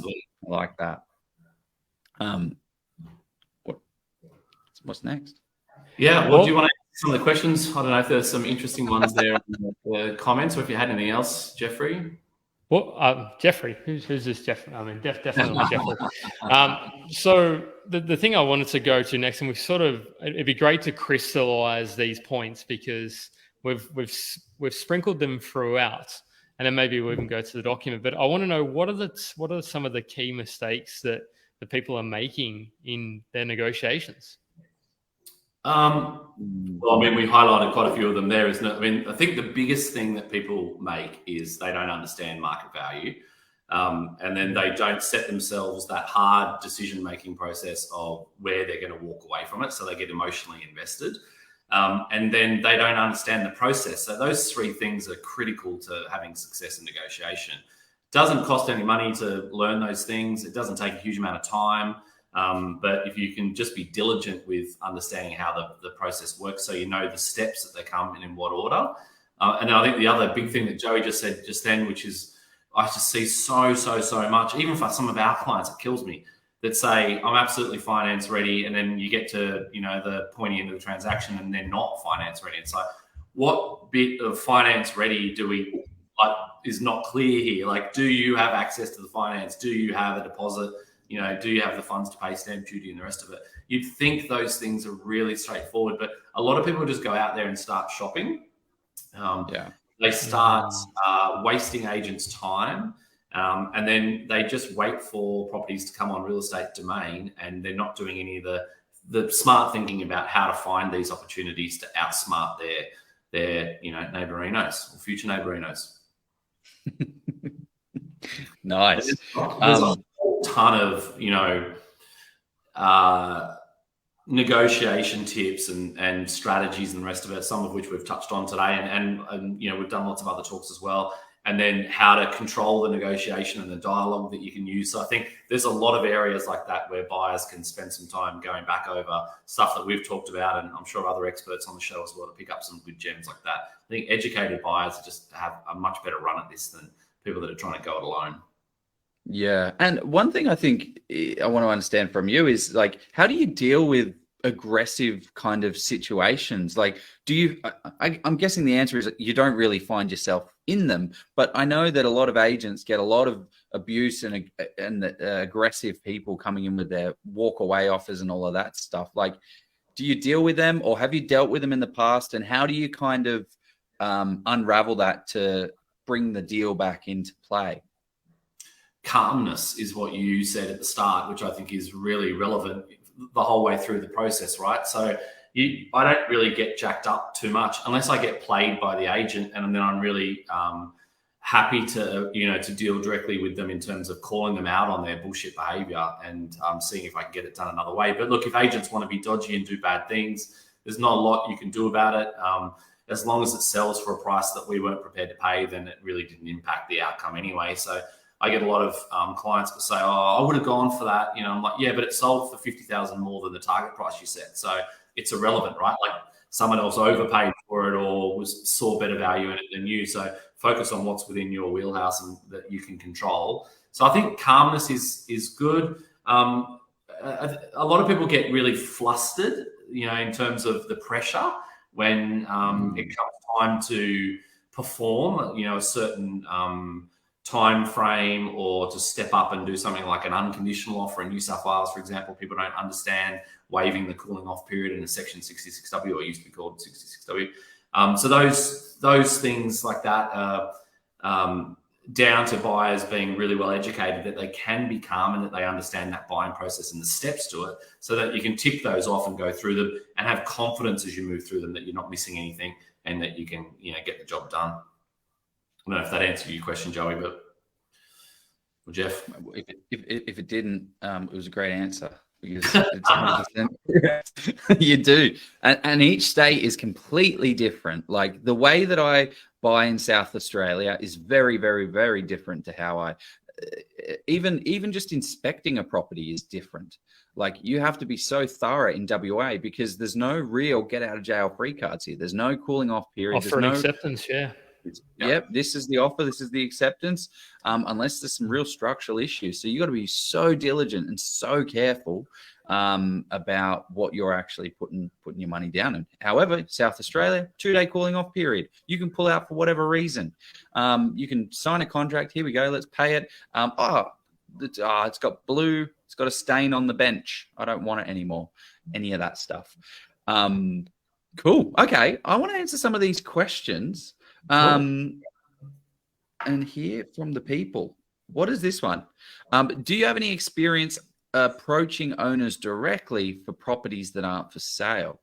[SPEAKER 3] like that. What's next?
[SPEAKER 2] Yeah. Well, do you want to answer some of the questions? I don't know if there's some interesting ones there in the comments, or if you had anything else, Jeffrey.
[SPEAKER 1] Well, Jeffrey, who's this Jeffrey? I mean, definitely not Jeffrey. So the thing I wanted to go to next, and it'd be great to crystallize these points because we've sprinkled them throughout, and then maybe we'll even go to the document. But I want to know what are some of the key mistakes that the people are making in their negotiations.
[SPEAKER 2] Well, I mean, we highlighted quite a few of them there, isn't it? I mean, I think the biggest thing that people make is they don't understand market value. And then they don't set themselves that hard decision-making process of where they're going to walk away from it. So they get emotionally invested. And then they don't understand the process. So those three things are critical to having success in negotiation. It doesn't cost any money to learn those things. It doesn't take a huge amount of time. But if you can just be diligent with understanding how the process works, so you know the steps that they come in what order. And I think the other big thing that Joey just said just then, which is I just see so much, even for some of our clients, it kills me, that say, I'm absolutely finance ready. And then you get to, the pointy end of the transaction and they're not finance ready. It's like, what bit of finance ready do we is not clear here? Like, do you have access to the finance? Do you have a deposit? Do you have the funds to pay stamp duty and the rest of it? You'd think those things are really straightforward, but a lot of people just go out there and start shopping. They start wasting agents' time, and then they just wait for properties to come on real estate domain, and they're not doing any of the smart thinking about how to find these opportunities to outsmart their neighborinos or future neighborinos.
[SPEAKER 3] Nice.
[SPEAKER 2] There's a whole ton of negotiation tips and strategies and the rest of it, some of which we've touched on today, and we've done lots of other talks as well, and then how to control the negotiation and the dialogue that you can use. So I think there's a lot of areas like that where buyers can spend some time going back over stuff that we've talked about, and I'm sure other experts on the show as well to pick up some good gems like that. I think educated buyers just have a much better run at this than people that are trying to go it alone.
[SPEAKER 3] Yeah. And one thing I think I want to understand from you is, like, how do you deal with aggressive kind of situations? Like, I'm guessing the answer is that you don't really find yourself in them, but I know that a lot of agents get a lot of abuse and aggressive people coming in with their walk away offers and all of that stuff. Like, do you deal with them, or have you dealt with them in the past? And how do you kind of unravel that to bring the deal back into play?
[SPEAKER 2] Calmness is what you said at the start, which I think is really relevant the whole way through the process, right? So I don't really get jacked up too much unless I get played by the agent, and then I'm really happy to deal directly with them in terms of calling them out on their bullshit behavior and seeing if I can get it done another way. But look, if agents want to be dodgy and do bad things, there's not a lot you can do about it. As long as it sells for a price that we weren't prepared to pay, then it really didn't impact the outcome anyway. So I get a lot of clients that say, "Oh, I would have gone for that." I'm like, "Yeah, but it sold for $50,000 more than the target price you set, so it's irrelevant, right? Like, someone else overpaid for it or saw better value in it than you. So focus on what's within your wheelhouse and that you can control." So I think calmness is good. A lot of people get really flustered, in terms of the pressure when it comes time to perform, a certain time frame, or to step up and do something like an unconditional offer in New South Wales, for example. People don't understand waiving the cooling off period in a Section 66W, or used to be called 66W. So those things like that are down to buyers being really well educated, that they can be calm and that they understand that buying process and the steps to it, so that you can tick those off and go through them and have confidence as you move through them that you're not missing anything and that you can get the job done. I don't know if that answered your question, Joey, or Jeff.
[SPEAKER 3] If it didn't, it was a great answer, because it's 100%. You do. And each state is completely different. Like, the way that I buy in South Australia is very, very, very different to how I even just inspecting a property is different. Like, you have to be so thorough in WA because there's no real get out of jail free cards here. There's no cooling off period.
[SPEAKER 1] Offer an acceptance, yeah.
[SPEAKER 3] Yep, this is the offer, this is the acceptance, unless there's some real structural issues. So you got to be so diligent and so careful about what you're actually putting your money down in. However, South Australia, 2-day cooling off period. You can pull out for whatever reason. You can sign a contract. Here we go. Let's pay it. It's got blue. It's got a stain on the bench. I don't want it anymore. Any of that stuff. Cool. Okay. I want to answer some of these questions. And hear from the people. What is this one? Do you have any experience approaching owners directly for properties that aren't for sale?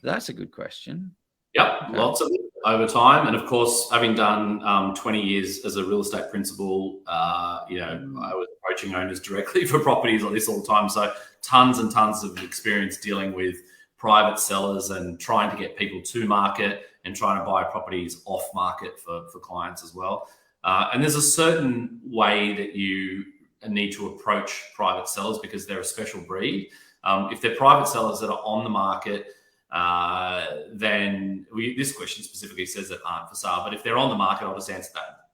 [SPEAKER 3] That's a good question.
[SPEAKER 2] Yep,
[SPEAKER 3] Okay.
[SPEAKER 2] lots of it over time. And of course, having done 20 years as a real estate principal, I was approaching owners directly for properties like this all the time. So tons and tons of experience dealing with private sellers and trying to get people to market and trying to buy properties off market for clients as well. And there's a certain way that you need to approach private sellers because they're a special breed. If they're private sellers that are on the market, then this question specifically says that aren't for sale. But if they're on the market, I'll just answer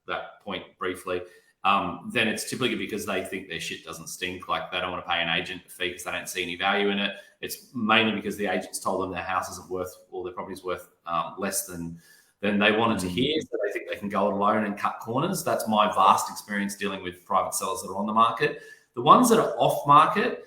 [SPEAKER 2] that point briefly. Then it's typically because they think their shit doesn't stink, like they don't want to pay an agent fee because they don't see any value in it. It's mainly because the agents told them their house isn't worth, or their property's worth less than they wanted to hear, so they think they can go it alone and cut corners. That's my vast experience dealing with private sellers that are on the market. The ones that are off market,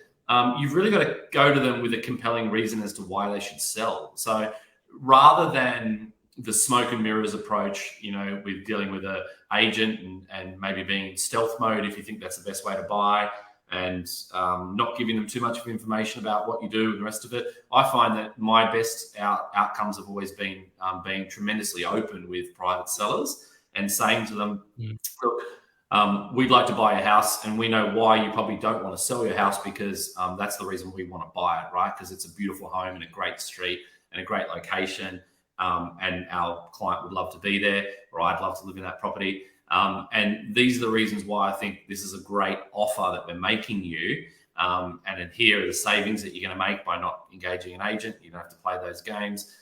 [SPEAKER 2] you've really got to go to them with a compelling reason as to why they should sell. So rather than the smoke and mirrors approach, with dealing with an agent and maybe being in stealth mode if you think that's the best way to buy, and not giving them too much of information about what you do and the rest of it. I find that my best outcomes have always been being tremendously open with private sellers and saying to them, look, we'd like to buy a house and we know why you probably don't want to sell your house because that's the reason we want to buy it, right? Because it's a beautiful home in a great street and a great location, and our client would love to be there, or I'd love to live in that property. And these are the reasons why I think this is a great offer that we're making you. And here are the savings that you're going to make by not engaging an agent. You don't have to play those games.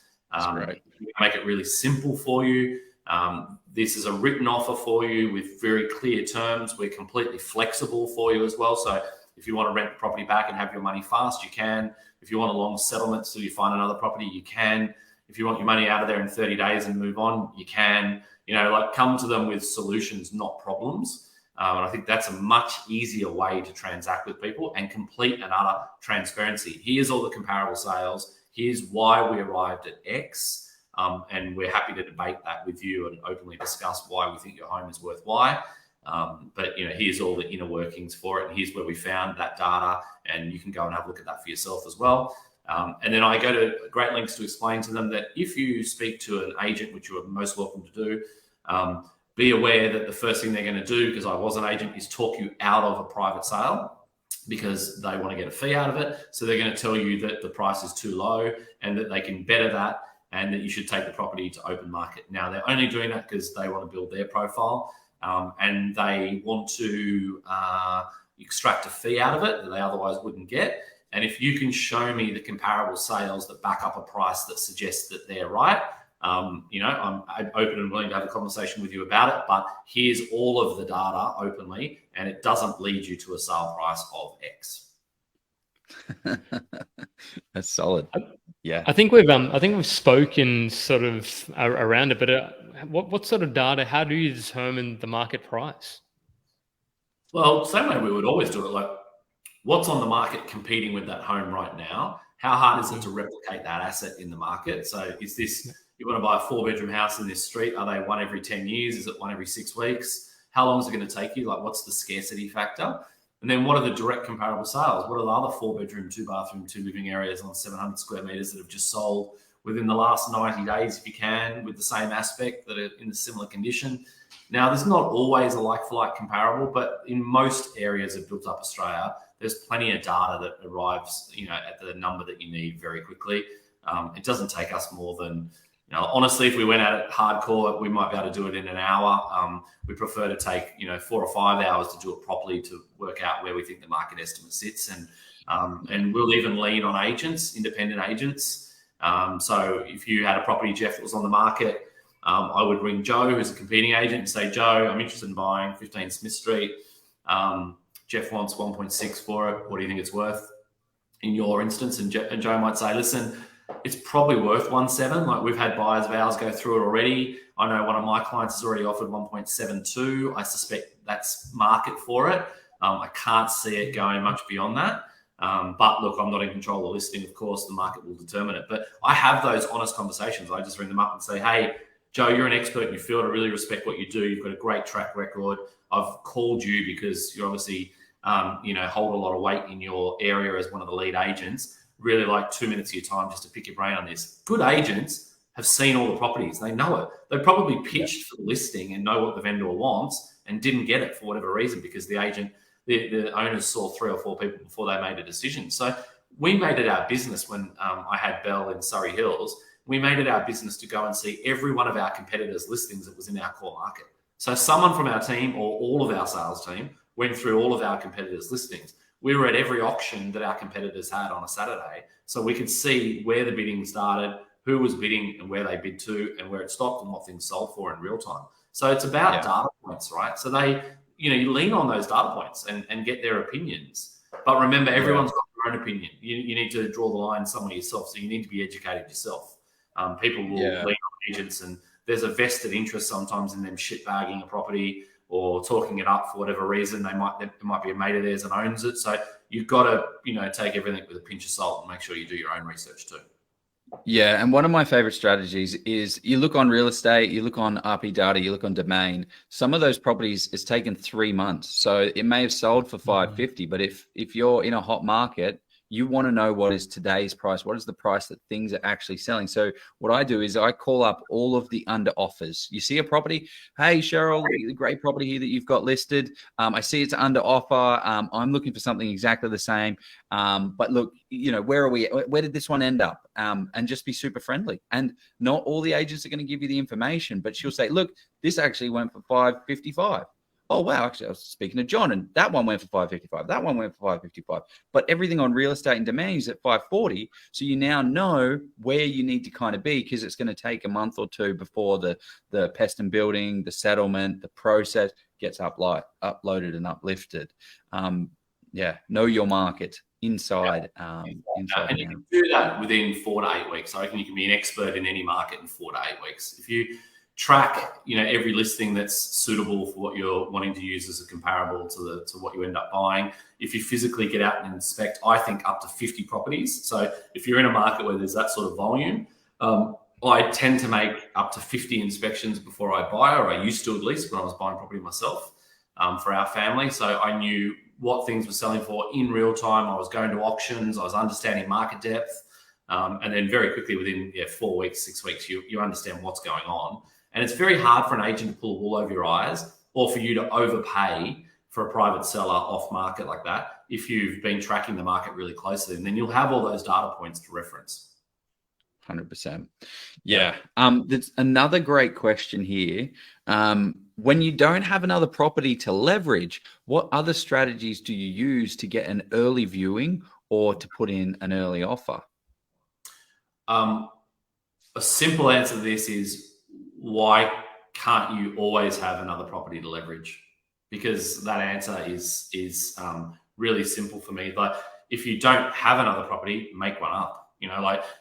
[SPEAKER 2] We make it really simple for you. This is a written offer for you with very clear terms. We're completely flexible for you as well. So if you want to rent the property back and have your money fast, you can. If you want a long settlement so you find another property, you can. If you want your money out of there in 30 days and move on, you can. Come to them with solutions, not problems. And I think that's a much easier way to transact with people and complete and utter transparency. Here's all the comparable sales. Here's why we arrived at X. And we're happy to debate that with you and openly discuss why we think your home is worth Y. But here's all the inner workings for it. And here's where we found that data. And you can go and have a look at that for yourself as well. And then I go to great lengths to explain to them that if you speak to an agent, which you are most welcome to do, be aware that the first thing they're going to do, because I was an agent, is talk you out of a private sale because they want to get a fee out of it. So they're going to tell you that the price is too low and that they can better that and that you should take the property to open market. Now, they're only doing that because they want to build their profile and they want to extract a fee out of it that they otherwise wouldn't get. And if you can show me the comparable sales that back up a price that suggests that they're right, I'm open and willing to have a conversation with you about it. But here's all of the data openly, and it doesn't lead you to a sale price of X.
[SPEAKER 3] That's solid. Yeah,
[SPEAKER 1] I think we've spoken sort of around it, but what sort of data? How do you determine the market price?
[SPEAKER 2] Well, same way we would always do it. Like, what's on the market competing with that home right now? How hard is it to replicate that asset in the market? So is this, you want to buy a 4-bedroom house in this street? Are they one every 10 years? Is it one every 6 weeks? How long is it going to take you? Like, what's the scarcity factor? And then what are the direct comparable sales? What are the other 4-bedroom, 2-bathroom, 2-living areas on 700 square meters that have just sold within the last 90 days, if you can, with the same aspect that are in a similar condition? Now, there's not always a like-for-like comparable, but in most areas of built-up Australia, there's plenty of data that arrives, at the number that you need very quickly. It doesn't take us more than, honestly, if we went at it hardcore, we might be able to do it in an hour. We prefer to take, 4 or 5 hours to do it properly to work out where we think the market estimate sits. And we'll even lean on agents, independent agents. So if you had a property, Jeff, that was on the market I would ring Joe, who's a competing agent, and say, Joe, I'm interested in buying 15 Smith Street. Jeff wants 1.6 for it. What do you think it's worth in your instance? And Joe might say, listen, it's probably worth 1.7. Like, we've had buyers of ours go through it already. I know one of my clients has already offered 1.72. I suspect that's market for it. I can't see it going much beyond that. But look, I'm not in control of the listing. Of course, the market will determine it. But I have those honest conversations. I just ring them up and say, hey, Joe, you're an expert in your field. I really respect what you do. You've got a great track record. I've called you because you obviously, hold a lot of weight in your area as one of the lead agents. Really like 2 minutes of your time just to pick your brain on this. Good agents have seen all the properties. They know it. They probably pitched for the listing and know what the vendor wants and didn't get it for whatever reason because the agent, the owners saw 3 or 4 people before they made a decision. So we made it our business when I had Bell in Surrey Hills. We made it our business to go and see every one of our competitors' listings that was in our core market. So someone from our team or all of our sales team went through all of our competitors' listings. We were at every auction that our competitors had on a Saturday, so we could see where the bidding started, who was bidding and where they bid to and where it stopped and what things sold for in real time. So it's about data points, right? So you lean on those data points and get their opinions. But remember, everyone's got their own opinion. You need to draw the line somewhere yourself, so you need to be educated yourself. People will lean on agents, and there's a vested interest sometimes in them shitbagging a property or talking it up for whatever reason. There might be a mate of theirs that owns it. So you've got to, take everything with a pinch of salt and make sure you do your own research too.
[SPEAKER 3] Yeah, and one of my favorite strategies is you look on real estate, you look on RP data, you look on domain. Some of those properties it's taken 3 months, so it may have sold for 550. But if you're in a hot market, you want to know what is today's price, what is the price that things are actually selling. So what I do is I call up all of the under offers. You see a property, hey Cheryl, the great property here that you've got listed. I see it's under offer. I'm looking for something exactly the same. But look, where are we? Where did this one end up? And just be super friendly. And not all the agents are going to give you the information, but she'll say, look, this actually went for 555. Oh, wow, actually, I was speaking to John, and that one went for 555. That one went for 555. But everything on real estate and domain is at 540. So you now know where you need to kind of be, because it's going to take a month or two before the pest and building, the settlement, the process gets uploaded and uplifted. Know your market inside.
[SPEAKER 2] And you can do that within 4 to 8 weeks. I reckon you can be an expert in any market in 4 to 8 weeks. If you track, every listing that's suitable for what you're wanting to use as a comparable to what you end up buying. If you physically get out and inspect, I think up to 50 properties. So if you're in a market where there's that sort of volume, I tend to make up to 50 inspections before I buy, or I used to at least when I was buying property myself for our family. So I knew what things were selling for in real time. I was going to auctions. I was understanding market depth. And then very quickly within 4 weeks, 6 weeks, you understand what's going on. And it's very hard for an agent to pull wool over your eyes or for you to overpay for a private seller off market like that if you've been tracking the market really closely. And then you'll have all those data points to reference.
[SPEAKER 3] 100%. Yeah. There's another great question here. When you don't have another property to leverage, what other strategies do you use to get an early viewing or to put in an early offer? A simple answer to this is, why can't you always have another property to leverage? Because that answer is really simple for me. Like, if you don't have another property, make one up.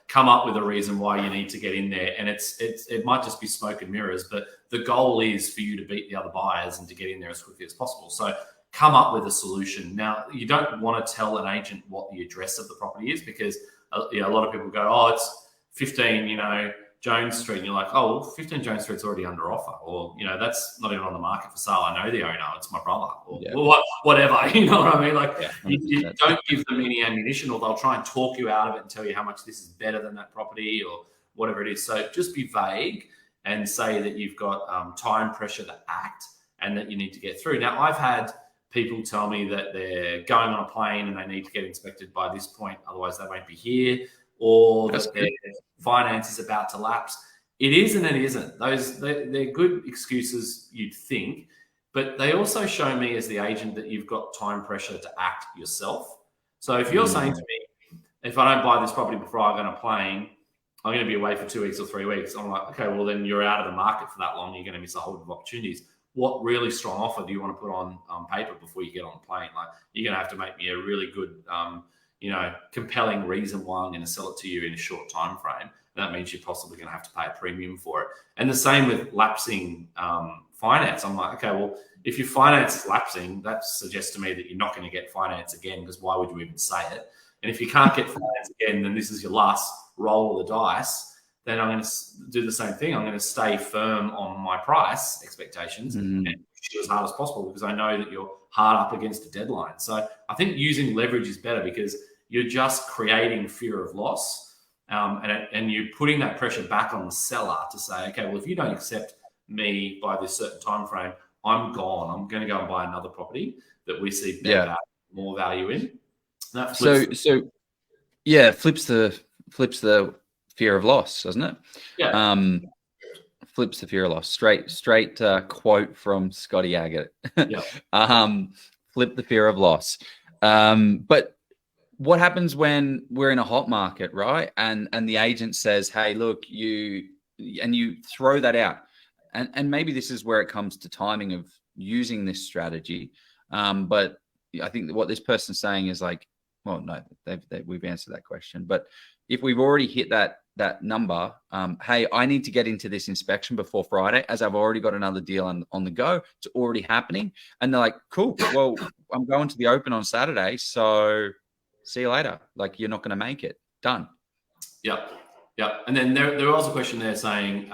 [SPEAKER 3] Come up with a reason why you need to get in there. And it might just be smoke and mirrors, but the goal is for you to beat the other buyers and to get in there as quickly as possible. So come up with a solution. Now, you don't want to tell an agent what the address of the property is, because a lot of people go, oh, it's 15, Jones Street, and you're like, oh, well, 15 Jones Street's already under offer, or that's not even on the market for sale. I know the owner, it's my brother, or whatever. You know what I mean? Like, you don't give them any ammunition, or they'll try and talk you out of it and tell you how much this is better than that property or whatever it is. So just be vague and say that you've got time pressure to act and that you need to get through. Now, I've had people tell me that they're going on a plane and they need to get inspected by this point, otherwise they won't be here, or that their finance is about to lapse. It is and it isn't. They're good excuses, you'd think, but they also show me as the agent that you've got time pressure to act yourself. So if you're saying to me, if I don't buy this property before I go on a plane,
[SPEAKER 2] I'm going to be away for 2 weeks or 3 weeks. I'm like, okay, well, then you're out of the market for that long. You're going to miss a whole lot of opportunities. What really strong offer do you want to put on paper before you get on the plane? Like, you're going to have to make me a really good, compelling reason why I'm going to sell it to you in a short time frame. And that means you're possibly going to have to pay a premium for it. And the same with lapsing finance. I'm like, okay, well, if your finance is lapsing, that suggests to me that you're not going to get finance again, because why would you even say it? And if you can't get finance again, then this is your last roll of the dice. Then I'm going to do the same thing. I'm going to stay firm on my price expectations and push it as hard as possible, because I know that you're hard up against a deadline. So I think using leverage is better, because you're just creating fear of loss, and you're putting that pressure back on the seller to say, okay, well, if you don't accept me by this certain time frame, I'm gone. I'm going to go and buy another property that we see more value in. That flips
[SPEAKER 3] flips the fear of loss, doesn't it?
[SPEAKER 2] Yeah.
[SPEAKER 3] Flips the fear of loss. Straight quote from Scotty Aggett.
[SPEAKER 2] Yeah.
[SPEAKER 3] Flip the fear of loss. But what happens when we're in a hot market, right? And the agent says, hey, look, you throw that out. And maybe this is where it comes to timing of using this strategy. But I think what this person's saying is like, well, no, we've answered that question. But if we've already hit that number, hey, I need to get into this inspection before Friday, as I've already got another deal on the go. It's already happening. And they're like, cool, well, I'm going to the open on Saturday, so see you later. Like, you're not going to make it. Done.
[SPEAKER 2] Yep. And then there was a question there saying,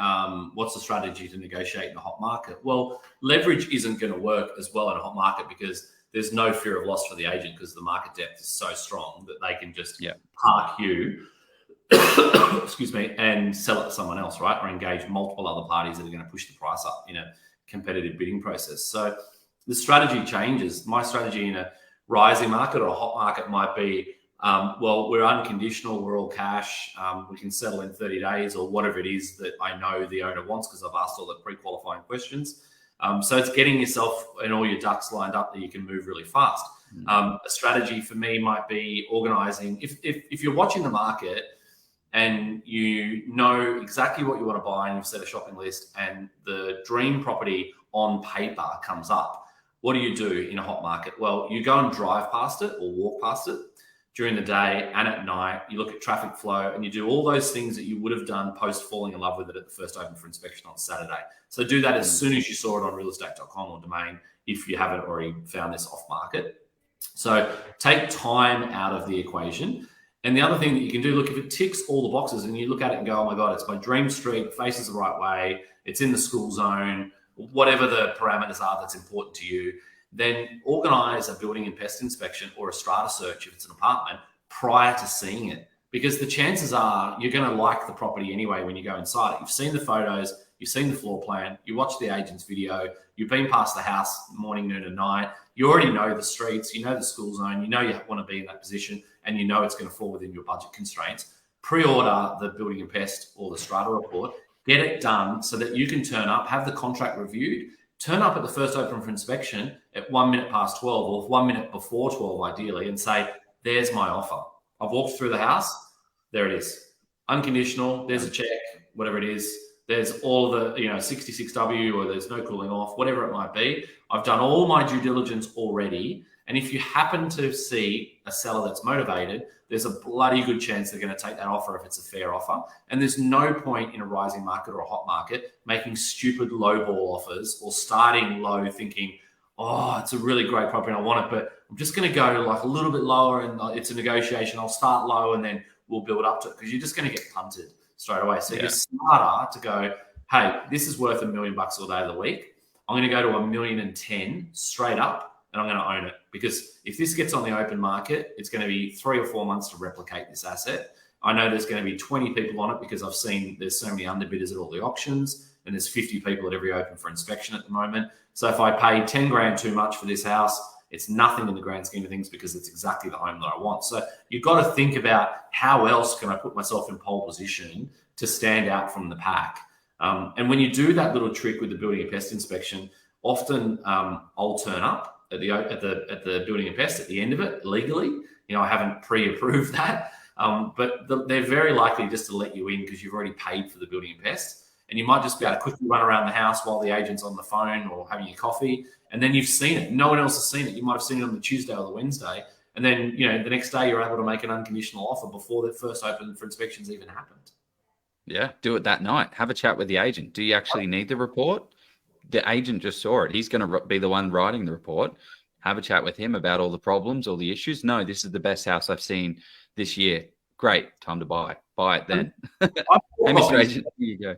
[SPEAKER 2] what's the strategy to negotiate in the hot market? Well, leverage isn't going to work as well in a hot market, because there's no fear of loss for the agent, because the market depth is so strong that they can just park you, excuse me, and sell it to someone else, right? Or engage multiple other parties that are going to push the price up in a competitive bidding process. So the strategy changes. My strategy in a rising market or a hot market might be, well, we're unconditional, we're all cash, we can settle in 30 days or whatever it is that I know the owner wants, because I've asked all the pre-qualifying questions. So it's getting yourself and all your ducks lined up that you can move really fast. A strategy for me might be organizing. If you're watching the market and you know exactly what you want to buy and you've set a shopping list, and the dream property on paper comes up, what do you do in a hot market? Well, you go and drive past it or walk past it during the day and at night. You look at traffic flow and you do all those things that you would have done post falling in love with it at the first open for inspection on Saturday. So do that as soon as you saw it on realestate.com or Domain, if you haven't already found this off market. So take time out of the equation. And the other thing that you can do, look, if it ticks all the boxes and you look at it and go, oh my God, it's my dream street, faces the right way, it's in the school zone, whatever the parameters are that's important to you, then organize a building and pest inspection or a strata search if it's an apartment prior to seeing it. Because the chances are you're going to like the property anyway when you go inside it. You've seen the photos, you've seen the floor plan, you watched the agent's video, you've been past the house morning, noon and night, you already know the streets, you know the school zone, you know you want to be in that position, and you know it's going to fall within your budget constraints. Pre-order the building and pest or the strata report, get it done so that you can turn up, have the contract reviewed, turn up at the first open for inspection at 1 minute past 12 or 1 minute before 12 ideally, and say, there's my offer. I've walked through the house. There it is. Unconditional. There's a check, whatever it is. There's all the, 66W, or there's no cooling off, whatever it might be. I've done all my due diligence already. And if you happen to see a seller that's motivated, there's a bloody good chance they're going to take that offer if it's a fair offer. And there's no point in a rising market or a hot market making stupid lowball offers or starting low thinking, oh, it's a really great property and I want it, but I'm just going to go like a little bit lower and it's a negotiation. I'll start low and then we'll build up to it, because you're just going to get punted straight away. So you're smarter to go, hey, this is worth $1 million all day of the week. I'm going to go to $1.10 million straight up, and I'm going to own it, because if this gets on the open market, it's going to be 3 or 4 months to replicate this asset. I know there's going to be 20 people on it, because I've seen there's so many underbidders at all the auctions, and there's 50 people at every open for inspection at the moment. So if I pay 10 grand too much for this house, it's nothing in the grand scheme of things, because it's exactly the home that I want. So you've got to think about, how else can I put myself in pole position to stand out from the pack? And when you do that little trick with the building and pest inspection, often I'll turn up at the building and pest at the end of it legally. I haven't pre-approved that. But they're very likely just to let you in because you've already paid for the building and pest. And you might just be able to quickly run around the house while the agent's on the phone or having your coffee. And then you've seen it. No one else has seen it. You might have seen it on the Tuesday or the Wednesday. And then, the next day you're able to make an unconditional offer before the first open for inspections even happened.
[SPEAKER 3] Yeah, do it that night. Have a chat with the agent. Do you actually need the report? The agent just saw it. He's going to be the one writing the report. Have a chat with him about all the problems, all the issues. No, this is the best house I've seen this year. Great, time to buy. Buy it then. Hey, Mr. Agent, here you go.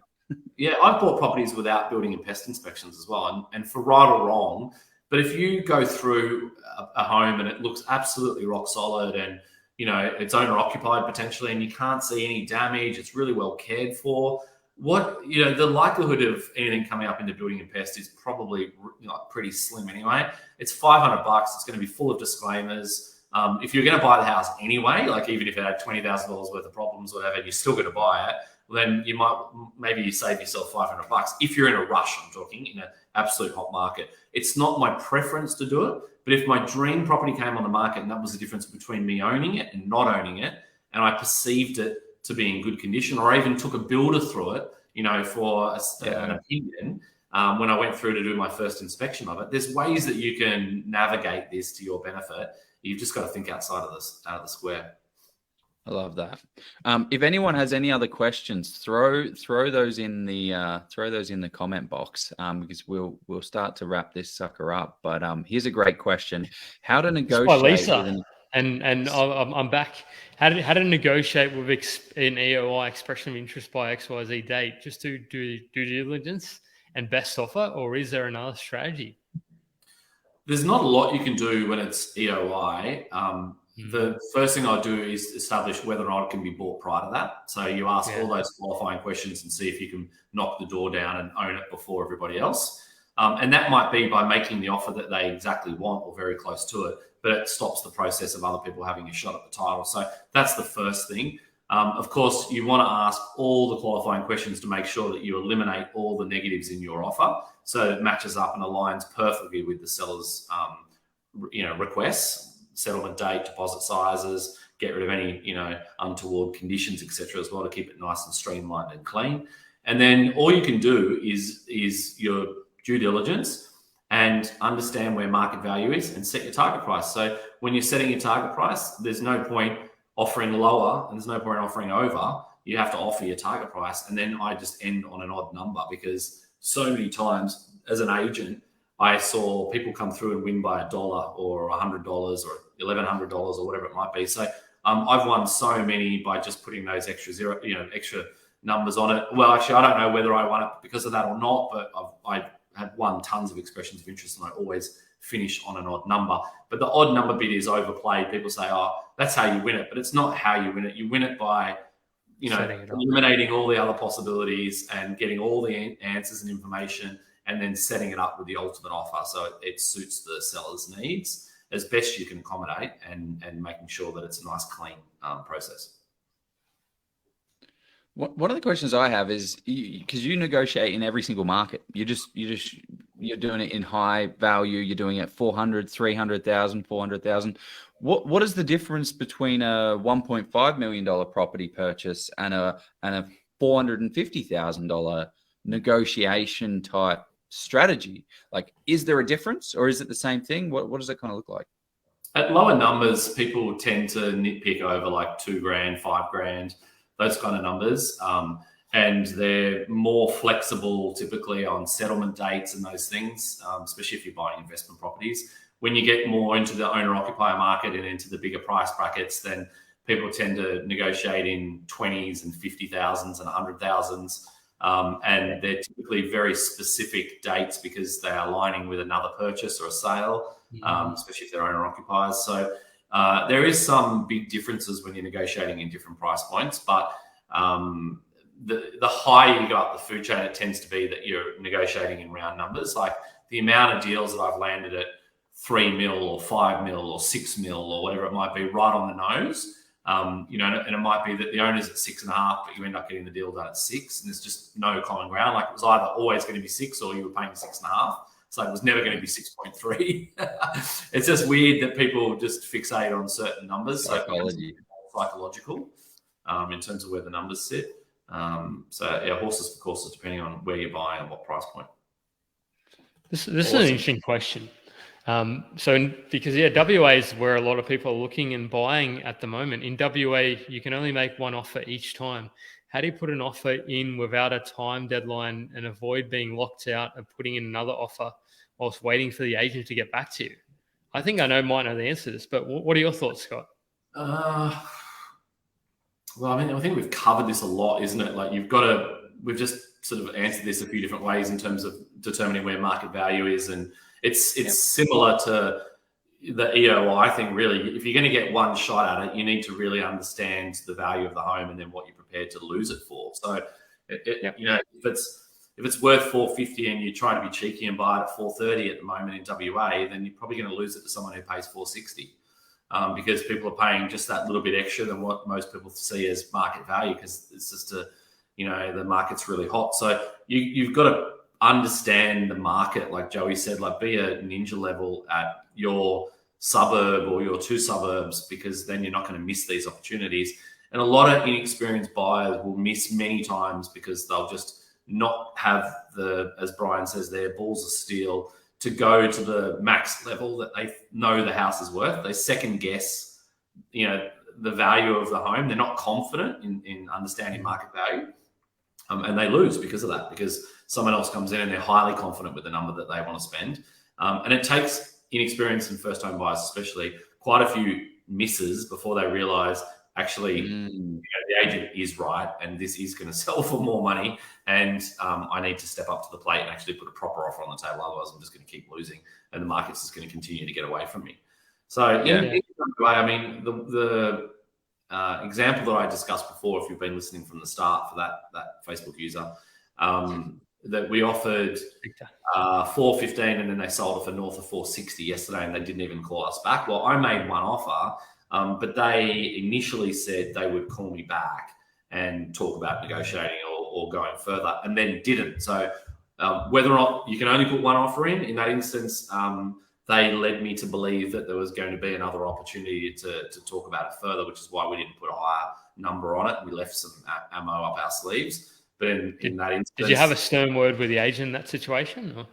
[SPEAKER 2] Yeah, I've bought properties without building and pest inspections as well. And for right or wrong, but if you go through a home and it looks absolutely rock solid and, it's owner occupied potentially and you can't see any damage, it's really well cared for, the likelihood of anything coming up into building and pest is probably pretty slim anyway. It's $500. It's going to be full of disclaimers. If you're going to buy the house anyway, like even if it had $20,000 worth of problems, whatever, and you're still going to buy it, then you maybe save yourself $500 if you're in a rush. I'm talking in an absolute hot market. It's not my preference to do it, but if my dream property came on the market and that was the difference between me owning it and not owning it, and I perceived it to be in good condition, or I even took a builder through it, for an opinion, when I went through to do my first inspection of it, there's ways that you can navigate this to your benefit. You've just got to think outside of the square.
[SPEAKER 3] I love that. If anyone has any other questions, throw those in the comment box, because we'll start to wrap this sucker up. But here's a great question: how to negotiate? By
[SPEAKER 1] Lisa, and I'm back. How to negotiate with an EOI expression of interest by XYZ date? Just to do due diligence and best offer, or is there another strategy?
[SPEAKER 2] There's not a lot you can do when it's EOI. The first thing I do is establish whether or not it can be bought prior to that. So you ask all those qualifying questions and see if you can knock the door down and own it before everybody else. And that might be by making the offer that they exactly want or very close to it, but it stops the process of other people having a shot at the title. So that's the first thing. Of course, you want to ask all the qualifying questions to make sure that you eliminate all the negatives in your offer so it matches up and aligns perfectly with the seller's requests. Settlement date, deposit sizes, get rid of any, untoward conditions, etc. as well, to keep it nice and streamlined and clean. And then all you can do is your due diligence and understand where market value is and set your target price. So when you're setting your target price, there's no point offering lower and there's no point offering over. You have to offer your target price. And then I just end on an odd number, because so many times as an agent, I saw people come through and win by $1 or $100 or $1,100 or whatever it might be. So I've won so many by just putting those extra numbers on it. Well, actually, I don't know whether I won it because of that or not, but I have won tons of expressions of interest and I always finish on an odd number. But the odd number bit is overplayed. People say, oh, that's how you win it. But it's not how you win it. You win it by eliminating all the other possibilities and getting all the answers and information, and then setting it up with the ultimate offer so it suits the seller's needs as best you can accommodate, and making sure that it's a nice, clean process.
[SPEAKER 3] One of the questions I have is, because you negotiate in every single market, you're doing it in high value, you're doing it 400, 300,000, 400,000. What is the difference between a $1.5 million property purchase and a $450,000 negotiation type strategy? Like, is there a difference, or is it the same thing? What does it kind of look like?
[SPEAKER 2] At lower numbers, people tend to nitpick over like $2,000, $5,000, those kind of numbers. And they're more flexible typically on settlement dates and those things, especially if you're buying investment properties. When you get more into the owner-occupier market and into the bigger price brackets, then people tend to negotiate in 20s and 50,000s and 100,000s. And they're typically very specific dates because they are aligning with another purchase or a sale, especially if they're owner-occupiers. So there is some big differences when you're negotiating in different price points, but the higher you go up the food chain, it tends to be that you're negotiating in round numbers. Like the amount of deals that I've landed at 3 mil or 5 mil or 6 mil or whatever it might be, right on the nose. And it might be that the owner's at 6.5, but you end up getting the deal done at 6, and there's just no common ground. Like it was either always going to be 6 or you were paying 6.5. So it was never going to be 6.3. It's just weird that people just fixate on certain numbers.
[SPEAKER 3] Psychology.
[SPEAKER 2] psychological in terms of where the numbers sit. So yeah, horses for courses, depending on where you're buying and what price point.
[SPEAKER 1] This is an interesting question. Because WA is where a lot of people are looking and buying at the moment. In WA, you can only make one offer each time. How do you put an offer in without a time deadline and avoid being locked out of putting in another offer whilst waiting for the agent to get back to you? I think might know the answer to this, but what are your thoughts, Scott?
[SPEAKER 2] Well, I mean, I think we've covered this a lot, isn't it? Like we've just sort of answered this a few different ways in terms of determining where market value is. And it's similar to the EOI thing, really. If you're going to get one shot at it, you need to really understand the value of the home and then what you're prepared to lose it for. So, you know, if it's worth $450 and you're trying to be cheeky and buy it at $430 at the moment in WA, then you're probably going to lose it to someone who pays $460. Because people are paying just that little bit extra than what most people see as market value, because it's just the market's really hot. So you've got to understand the market, like Joey said, like be a ninja level at your suburb or your two suburbs, because then you're not going to miss these opportunities. And a lot of inexperienced buyers will miss many times because they'll just not have as Brian says, their balls of steel to go to the max level that they know the house is worth. They second guess, the value of the home. They're not confident in understanding market value. And they lose because of that, because someone else comes in and they're highly confident with the number that they want to spend. And it takes inexperienced and first home buyers, especially, quite a few misses before they realize, actually, the agent is right and this is going to sell for more money, and I need to step up to the plate and actually put a proper offer on the table. Otherwise, I'm just going to keep losing and the market's just going to continue to get away from me. So, I mean, the example that I discussed before, if you've been listening from the start for that Facebook user, that we offered $415 and then they sold it for north of $460 yesterday, and they didn't even call us back. Well, I made one offer, but they initially said they would call me back and talk about negotiating or going further, and then didn't. So whether or not you can only put one offer in that instance, they led me to believe that there was going to be another opportunity to talk about it further, which is why we didn't put a higher number on it. We left some ammo up our sleeves. But in that instance,
[SPEAKER 1] did you have a stern word with the agent in that situation? Or?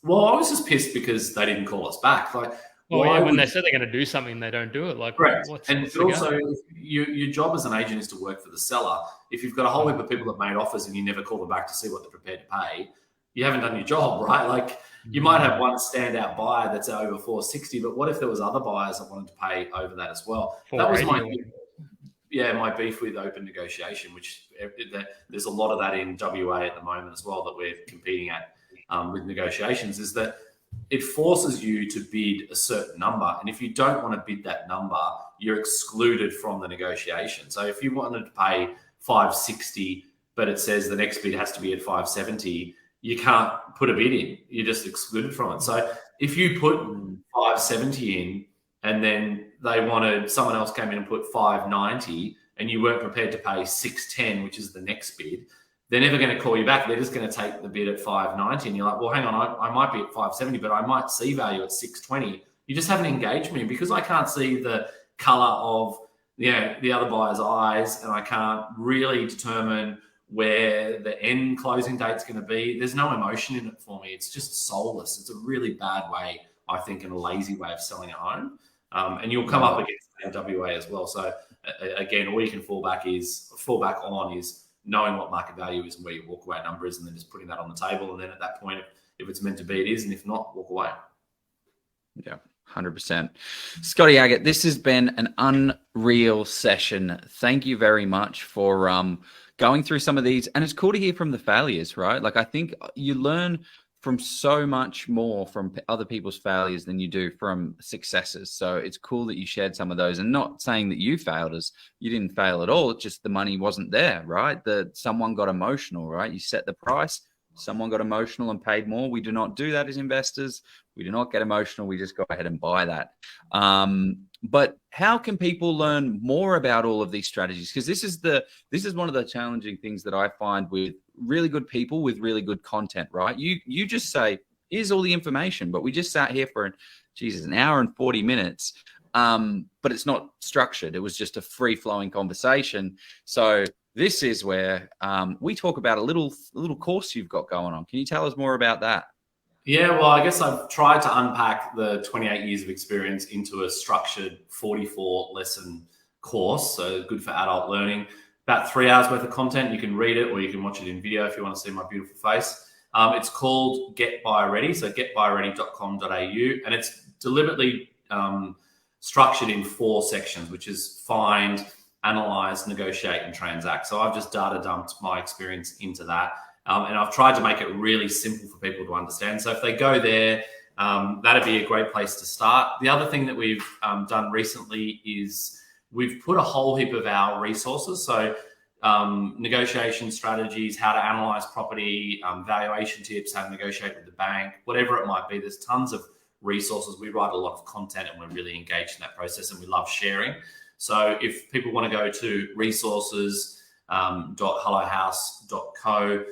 [SPEAKER 2] Well, I was just pissed because they didn't call us back. Like,
[SPEAKER 1] when they said they're going to do something, they don't do it. Like,
[SPEAKER 2] correct. But also, your job as an agent is to work for the seller. If you've got a whole heap of people that made offers and you never call them back to see what they're prepared to pay, you haven't done your job, right? Like, you might have one standout buyer that's over $460, but what if there was other buyers that wanted to pay over that as well? That was my beef with open negotiation, which there's a lot of that in WA at the moment as well that we're competing at with negotiations, is that it forces you to bid a certain number. And if you don't want to bid that number, you're excluded from the negotiation. So if you wanted to pay $560, but it says the next bid has to be at $570, you can't put a bid in. You're just excluded from it. So if you put $570 in and then someone else came in and put $590 and you weren't prepared to pay $610, which is the next bid, they're never going to call you back. They're just going to take the bid at $590. And you're like, well, hang on, I might be at $570, but I might see value at $620. You just haven't engaged me, because I can't see the color of the other buyer's eyes, and I can't really determine where the end closing date's going to be. There's no emotion in it for me. It's just soulless. It's a really bad way, I think, and a lazy way of selling a home. And you'll come up against that in WA as well. So again, all you can fall back on is knowing what market value is and where your walkaway number is, and then just putting that on the table. And then at that point, if it's meant to be, it is, and if not, walk away.
[SPEAKER 3] Yeah, 100%. Scotty Aggett, this has been an unreal session. Thank you very much for going through some of these. And it's cool to hear from the failures, right? Like, I think you learn from so much more from other people's failures than you do from successes. So it's cool that you shared some of those, and not saying that you failed as you didn't fail at all. It's just the money wasn't there, right? Someone got emotional, right? You set the price, someone got emotional and paid more. We do not do that as investors. We do not get emotional. We just go ahead and buy that. But how can people learn more about all of these strategies? Because this is one of the challenging things that I find with really good people with really good content, right? You just say, here's all the information, but we just sat here for an hour and 40 minutes but it's not structured. It was just a free-flowing conversation. So this is where we talk about a little course you've got going on. Can you tell us more about that?
[SPEAKER 2] Yeah, well, I guess I've tried to unpack the 28 years of experience into a structured 44-lesson course, so good for adult learning. About 3 hours worth of content. You can read it or you can watch it in video if you want to see my beautiful face. It's called Get Buy Ready, so getbuyready.com.au, and it's deliberately structured in 4 sections, which is find, analyze, negotiate, and transact. So I've just data dumped my experience into that. And I've tried to make it really simple for people to understand. So if they go there, that'd be a great place to start. The other thing that we've done recently is we've put a whole heap of our resources. So negotiation strategies, how to analyze property, valuation tips, how to negotiate with the bank, whatever it might be. There's tons of resources. We write a lot of content and we're really engaged in that process and we love sharing. So if people want to go to resources.hellohouse.co,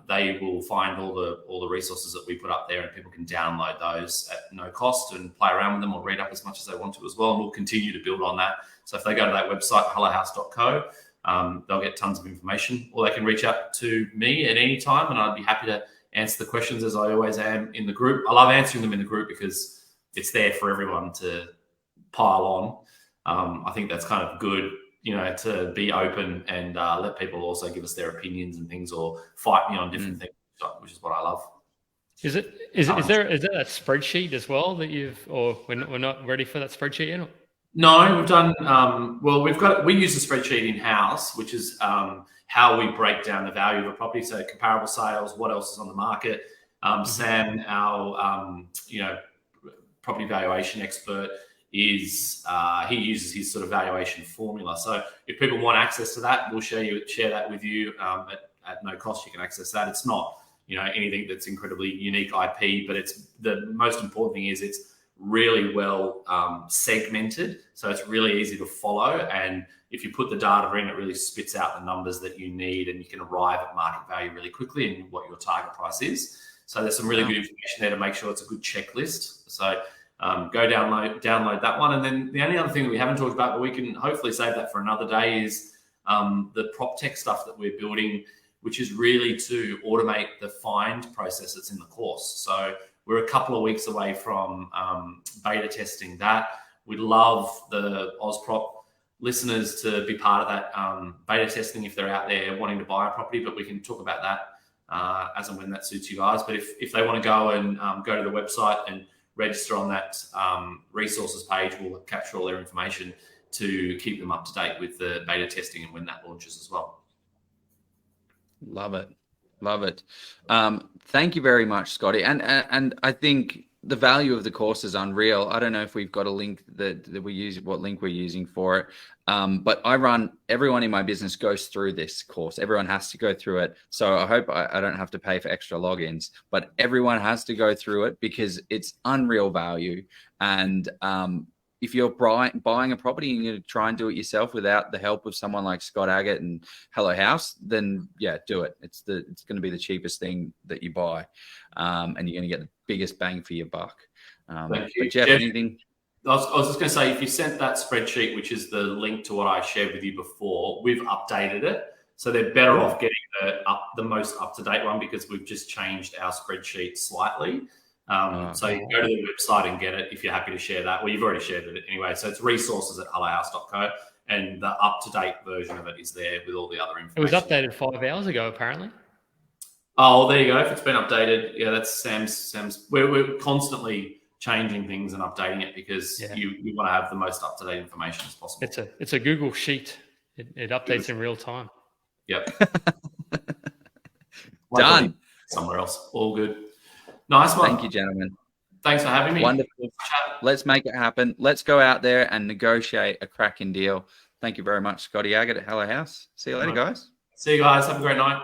[SPEAKER 2] they will find all the resources that we put up there, and people can download those at no cost and play around with them or read up as much as they want to as well. And we'll continue to build on that. So if they go to that website, hellohouse.co, they'll get tons of information, or they can reach out to me at any time, and I'd be happy to answer the questions as I always am in the group. I love answering them in the group because it's there for everyone to pile on. I think that's kind of good, to be open and let people also give us their opinions and things, or fight me on different things, which is what I love.
[SPEAKER 1] Is there a spreadsheet as well that or we're not ready for that spreadsheet yet?
[SPEAKER 2] No, we've done, we use a spreadsheet in-house, which is how we break down the value of a property. So comparable sales, what else is on the market. Sam, our, property valuation expert, he uses his sort of valuation formula. So if people want access to that, we'll share that with you at no cost. You can access that. It's not, anything that's incredibly unique IP, but it's the most important thing is it's really well segmented. So it's really easy to follow. And if you put the data in, it really spits out the numbers that you need, and you can arrive at market value really quickly and what your target price is. So there's some really good information there to make sure it's a good checklist. So go download that one. And then the only other thing that we haven't talked about, but we can hopefully save that for another day, is the prop tech stuff that we're building, which is really to automate the find process that's in the course. So we're a couple of weeks away from beta testing that. We'd love the AusProp listeners to be part of that beta testing if they're out there wanting to buy a property, but we can talk about that as and when that suits you guys. But if they want to go and go to the website and register on that resources page, we'll capture all their information to keep them up to date with the beta testing and when that launches as well.
[SPEAKER 3] Love it. Thank you very much, Scotty. And I think the value of the course is unreal. I don't know if we've got a link that we use, what link we're using for it. But everyone in my business goes through this course. Everyone has to go through it. So I hope I don't have to pay for extra logins, but everyone has to go through it because it's unreal value. And if you're buying a property and you're trying to do it yourself without the help of someone like Scottt, Aggett, and Hello House, then yeah, do it. It's going to be the cheapest thing that you buy, and you're going to get the biggest bang for your buck.
[SPEAKER 2] Thank you.
[SPEAKER 3] But Jeff, anything?
[SPEAKER 2] I was just going to say, if you sent that spreadsheet, which is the link to what I shared with you before, we've updated it. So they're better off getting the most up-to-date one because we've just changed our spreadsheet slightly. So you can go to the website and get it if you're happy to share that. Well, you've already shared it anyway. So it's resources@hellohouse.co, and the up-to-date version of it is there with all the other information.
[SPEAKER 1] It was updated 5 hours ago, apparently.
[SPEAKER 2] Oh, there you go. If it's been updated, yeah, that's Sam's. We're constantly changing things and updating it because you want to have the most up-to-date information as possible.
[SPEAKER 1] It's a Google sheet. It updates in real time.
[SPEAKER 2] Yep.
[SPEAKER 3] Done.
[SPEAKER 2] Somewhere else. All good. Nice one.
[SPEAKER 3] Thank you, gentlemen.
[SPEAKER 2] Thanks for having me.
[SPEAKER 3] Wonderful. Let's make it happen. Let's go out there and negotiate a cracking deal. Thank you very much, Scotty Aggett at Hello House. See you later, guys.
[SPEAKER 2] See you guys. Have a great night.